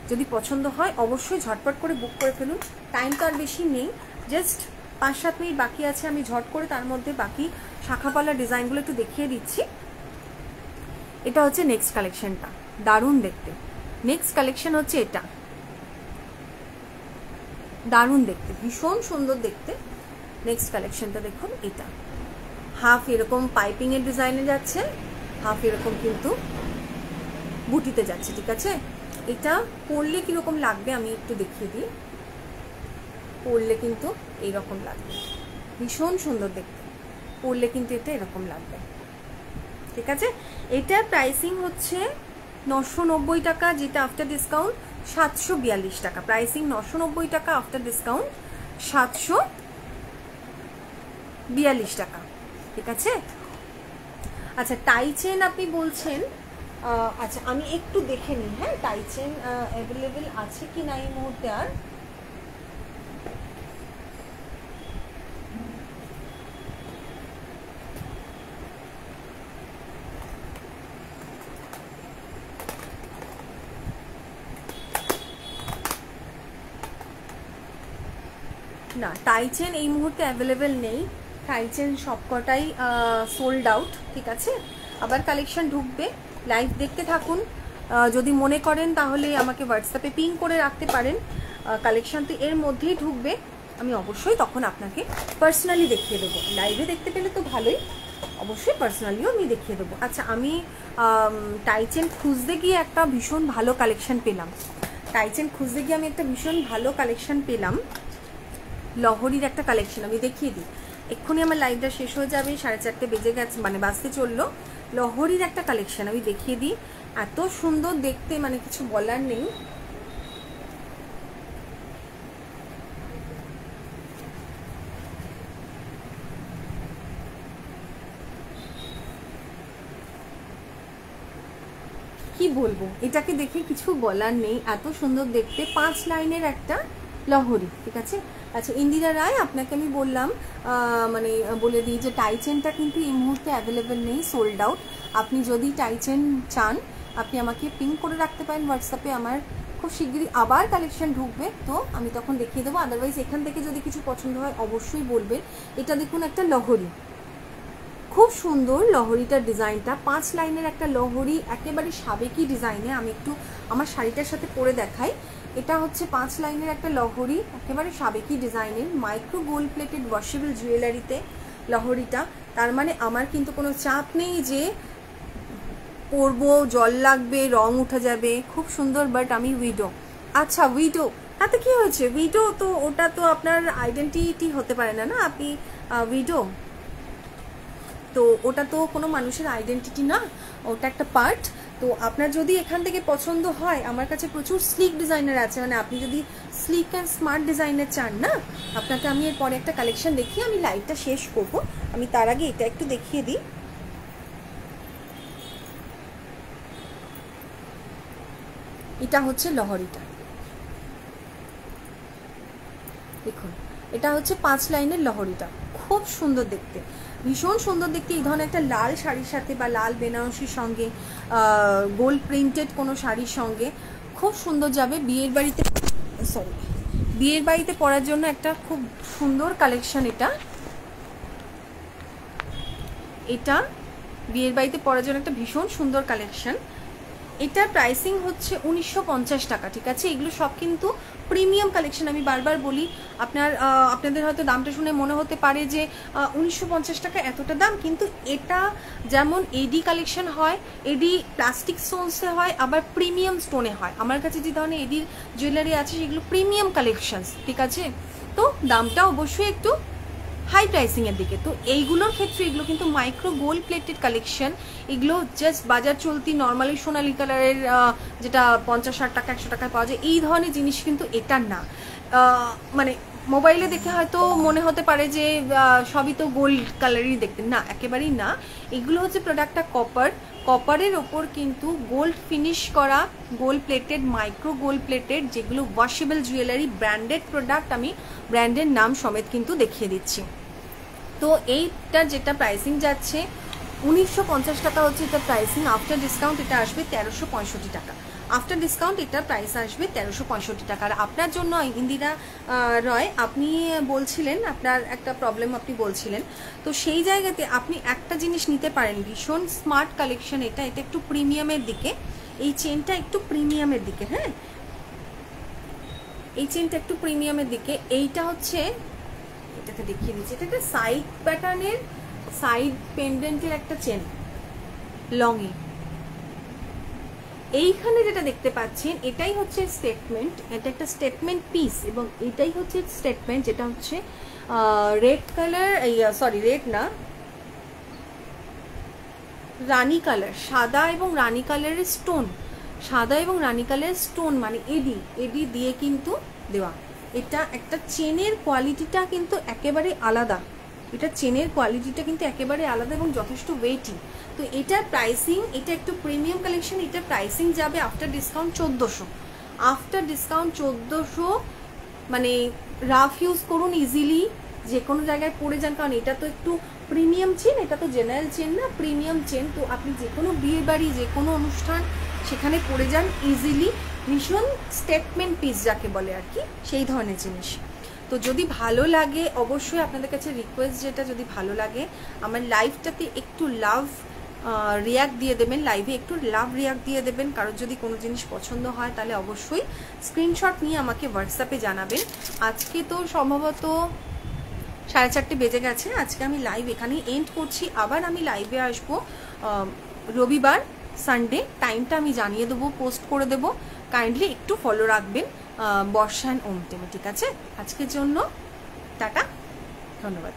যদি পছন্দ হয় অবশ্যই ঝটপট করে বুক করে ফেলুন, টাইম তো আর বেশি নেই, জাস্ট 5-7 মিনিট বাকি আছে, আমি ঝট করে তার মধ্যে বাকি শাখাপালা ডিজাইনগুলো একটু দেখিয়ে দিচ্ছি। এটা হচ্ছে নেক্সট কালেকশনটা, দারুণ দেখতে। নেক্সট কালেকশন হচ্ছে এটা, দারুণ দেখতে, ভীষণ সুন্দর দেখতে। নেক্সট কালেকশনটা দেখুন, এটা হাফ এরকম পাইপিং এর ডিজাইনে যাচ্ছে, হাফ এরকম কিন্তু বুটিতে যাচ্ছে, ঠিক আছে। এটা পরলে কিরকম লাগবে আমি একটু দেখিয়ে দিই। পরলে কিন্তু এইরকম লাগবে, ভীষণ সুন্দর দেখতে, পরলে কিন্তু এটা এরকম লাগবে, ঠিক আছে। এটার প্রাইসিং হচ্ছে 990 টাকা, যেটা আফটার ডিসকাউন্ট 742 টাকা। প্রাইসিং 990 টাকা, আফটার ডিসকাউন্ট 742 টাকা, ঠিক আছে। আচ্ছা, টাই চেন আপনি বলছেন, আচ্ছা আমি একটু দেখে নিই, হ্যাঁ, টাই চেন অ্যাভেলেবেল আছে কি না এই মুহূর্তে। আর না, টাই চেন এই মুহূর্তে অ্যাভেলেবেল নেই, টাই চেন সবকটাই সোল্ড আউট, ঠিক আছে। আবার কালেকশন ঢুকবে, লাইভ দেখতে থাকুন। যদি মনে করেন তাহলে আমাকে হোয়াটসঅ্যাপে পিং করে রাখতে পারেন, কালেকশন তো এর মধ্যেই ঢুকবে। আমি অবশ্যই তখন আপনাকে পার্সোনালি দেখিয়ে দেবো। লাইভে দেখতে পেলে তো ভালোই, অবশ্যই পার্সোনালিও আমি দেখিয়ে দেবো। আচ্ছা, আমি টাইচেন খুঁজতে গিয়ে একটা ভীষণ ভালো কালেকশন পেলাম। আমি একটা ভীষণ ভালো কালেকশন পেলাম, লহরির একটা কালেকশন। আমি দেখিয়ে দিই, এক্ষুনি আমার লাইভটা শেষ হয়ে যাবে, 4:30 বেজে গেছে, মানে বাজতে চললো। লহরির একটা কালেকশন আমি দেখিয়ে দিই, এত সুন্দর দেখতে, মানে কিছু বলার নেই। কি বলবো, এটাকে দেখে কিছু বলার নেই, এত সুন্দর দেখতে। 5 লাইনের একটা লহরি, ঠিক আছে। আচ্ছা ইন্দিরা রায়, আপনাকে আমি বললাম, মানে বলে দিই যে টাইচেনটা কিন্তু এই মুহূর্তে অ্যাভেলেবেল নেই, সোল্ড আউট। আপনি যদি টাইচেন চান আপনি আমাকে পিং করে রাখতে পারেন হোয়াটসঅ্যাপে, আমার খুব শিগগিরই আবার কালেকশন ঢুকবে, তো আমি তখন দেখিয়ে দেবো। আদারওয়াইজ এখান থেকে যদি কিছু পছন্দ হয় অবশ্যই বলবেন। এটা দেখুন একটা লহরি, খুব সুন্দর লহরিটার ডিজাইনটা, 5 লাইনের একটা লহরি, একেবারে সাবেকি ডিজাইনে। আমি একটু আমার শাড়িটার সাথে পরে দেখাই। এটা হচ্ছে 5 লাইনের একটা লহরি, একেবারে সাবেকি ডিজাইনের, মাইক্রো গোল্ড প্লেটেড ওয়াশেবল জুয়েলারিতে লহরিটা। তার মানে আমার কিন্তু কোনো চাপ নেই যে পরবো, জল লাগবে, রং উঠে যাবে, খুব সুন্দর। বাট আমি উইডো, আচ্ছা উইডো, তাতে কি হয়েছে? উইডো তো ওটা তো আপনার আইডেন্টিটি হতে পারে না, না আপনি উইডো, তো ওটা তো কোনো মানুষের আইডেন্টিটি না, ওটা একটা পার্ট। তো আপনার যদি এখান থেকে পছন্দ হয়, আমার কাছে প্রচুর স্লিক ডিজাইনার আছে, মানে আপনি যদি স্লিক অ্যান্ড স্মার্ট ডিজাইনার চান না, আপনাকে আমি এরপরে একটা কালেকশন দেখিয়ে আমি লাইভটা শেষ করব। আমি তার আগে এটা একটু দেখিয়ে দিই। এটা হচ্ছে লহরিটা, দেখুন এটা হচ্ছে 5 লাইনের লহরিটা, খুব সুন্দর দেখতে, ভীষণ সুন্দর দেখতে। এই ধরনের একটা লাল শাড়ির সাথে বা লাল বেনারসির সঙ্গে, গোল্ড প্রিন্টেড কোনো শাড়ির সঙ্গে খুব সুন্দর যাবে। বিয়ের বাড়িতে পরার জন্য একটা খুব সুন্দর কালেকশন। এটা বিয়ের বাড়িতে পরার জন্য একটা ভীষণ সুন্দর কালেকশন। এটার প্রাইসিং হচ্ছে 1950 টাকা, ঠিক আছে। এগুলো সব কিন্তু প্রিমিয়াম কালেকশন। আমি বারবার বলি, আপনাদের হয়তো দামটা শুনে মনে হতে পারে যে 1950 টাকা এতটা দাম, কিন্তু এটা যেমন এডি কালেকশন হয়, এডি প্লাস্টিক স্টোনসে হয়, আবার প্রিমিয়াম স্টোনে হয়। আমার কাছে যে ধরনের এডির জুয়েলারি আছে সেগুলো প্রিমিয়াম কালেকশনস, ঠিক আছে। তো দামটা অবশ্যই একটু হাই প্রাইসিংয়ের দিকে। তো এইগুলোর ক্ষেত্রে এগুলো কিন্তু মাইক্রো গোল্ড প্লেটেড কালেকশন। এগুলো জাস্ট বাজার চলতি নর্মালি সোনালি কালারের, যেটা 50-60 টাকা 100 টাকায় পাওয়া যায়, এই ধরনের জিনিস কিন্তু এটা না। মানে মোবাইলে দেখে হয়তো মনে হতে পারে যে সবই তো গোল্ড কালারই দেখতে, না একেবারেই না। এগুলো হচ্ছে প্রোডাক্টটা কপারের ওপর কিন্তু গোল্ড ফিনিশ করা, gold plated, micro gold plated, যেগুলো ওয়াশেবল জুয়েলারি, ব্র্যান্ডেড প্রোডাক্ট। আমি ব্র্যান্ডের নাম সমেত কিন্তু দেখিয়ে দিচ্ছি। তো এইটার যেটা প্রাইসিং যাচ্ছে 1950 টাকা হচ্ছে এটা প্রাইসিং। আফটার ডিসকাউন্ট এটা আসবে 1365 টাকা। আফটার ডিসকাউন্ট এটার প্রাইস আসবে 1365 টাকা। আর আপনার জন্য ইন্দিরা রয়, আপনি বলছিলেন আপনার একটা প্রবলেম আপনি বলছিলেন, তো সেই জায়গাতে আপনি একটা জিনিস নিতে পারেন, ভীষণ স্মার্ট কালেকশন। এটা একটু প্রিমিয়ামের দিকে, এই চেনটা একটু প্রিমিয়ামের দিকে, হ্যাঁ এই চেনটা একটু প্রিমিয়ামের দিকে। এইটা হচ্ছে, এটাকে দেখিয়ে দিচ্ছি, এটা একটা সাইড প্যাটার্নের, সাইড পেন্ডেন্টের একটা চেন লংয়ে। এইখানে যেটা দেখতে পাচ্ছেন এটাই হচ্ছে স্টেটমেন্ট, এটা একটা স্টেটমেন্ট পিস, এবং এটাই হচ্ছে স্টেটমেন্ট, যেটা হচ্ছে রেড কালার, সরি রেড না, রানী কালার, সাদা এবং রানী কালারের স্টোন, সাদা এবং রানী কালারের স্টোন, মানে এডি দিয়ে কিন্তু দেওয়া। এটা একটা চেনের কোয়ালিটিটা কিন্তু একেবারে আলাদা, এটা চেনের কোয়ালিটিটা কিন্তু একেবারে আলাদা এবং যথেষ্ট ওয়েটি। তো এটার প্রাইসিং, এটা একটু প্রিমিয়াম কালেকশন, এটার প্রাইসিং যাবে আফটার ডিসকাউন্ট 1400। আফটার ডিসকাউন্ট 1400, মানে রাফ ইউজ করুন, ইজিলি যে কোনো জায়গায় পরে যান, কারণ এটা তো একটু প্রিমিয়াম চেন, এটা তো জেনারেল চেন না, প্রিমিয়াম চেন। তো আপনি যে কোনো বিয়ে বাড়ি, যে কোনো অনুষ্ঠান সেখানে পরে যান ইজিলি, ভীষণ স্টেটমেন্ট পিস যাকে বলে আর কি, সেই ধরনের জিনিস। তো যদি ভালো লাগে, অবশ্যই আপনাদের কাছে রিকোয়েস্ট, যেটা যদি ভালো লাগে আমার লাইভটাতে একটু লাভ রিয়াক্ট দিয়ে দেবেন, লাইভে একটু লাভ রিয়াক্ট দিয়ে দেবেন। কারোর যদি কোনো জিনিস পছন্দ হয় তাহলে অবশ্যই স্ক্রিনশট নিয়ে আমাকে হোয়াটসঅ্যাপে জানাবেন। আজকে তো সম্ভবত 4:30 বেজে গেছে। আজকে আমি লাইভ এখানেই এন্ড করছি। আবার আমি লাইভে আসবো রবিবার, সানডে। টাইমটা আমি জানিয়ে দেবো, পোস্ট করে দেবো। কাইন্ডলি একটু ফলো রাখবেন বর্ষা অ্যান্ড ওম টিমে, ঠিক আছে? আজকের জন্য টাটা, ধন্যবাদ।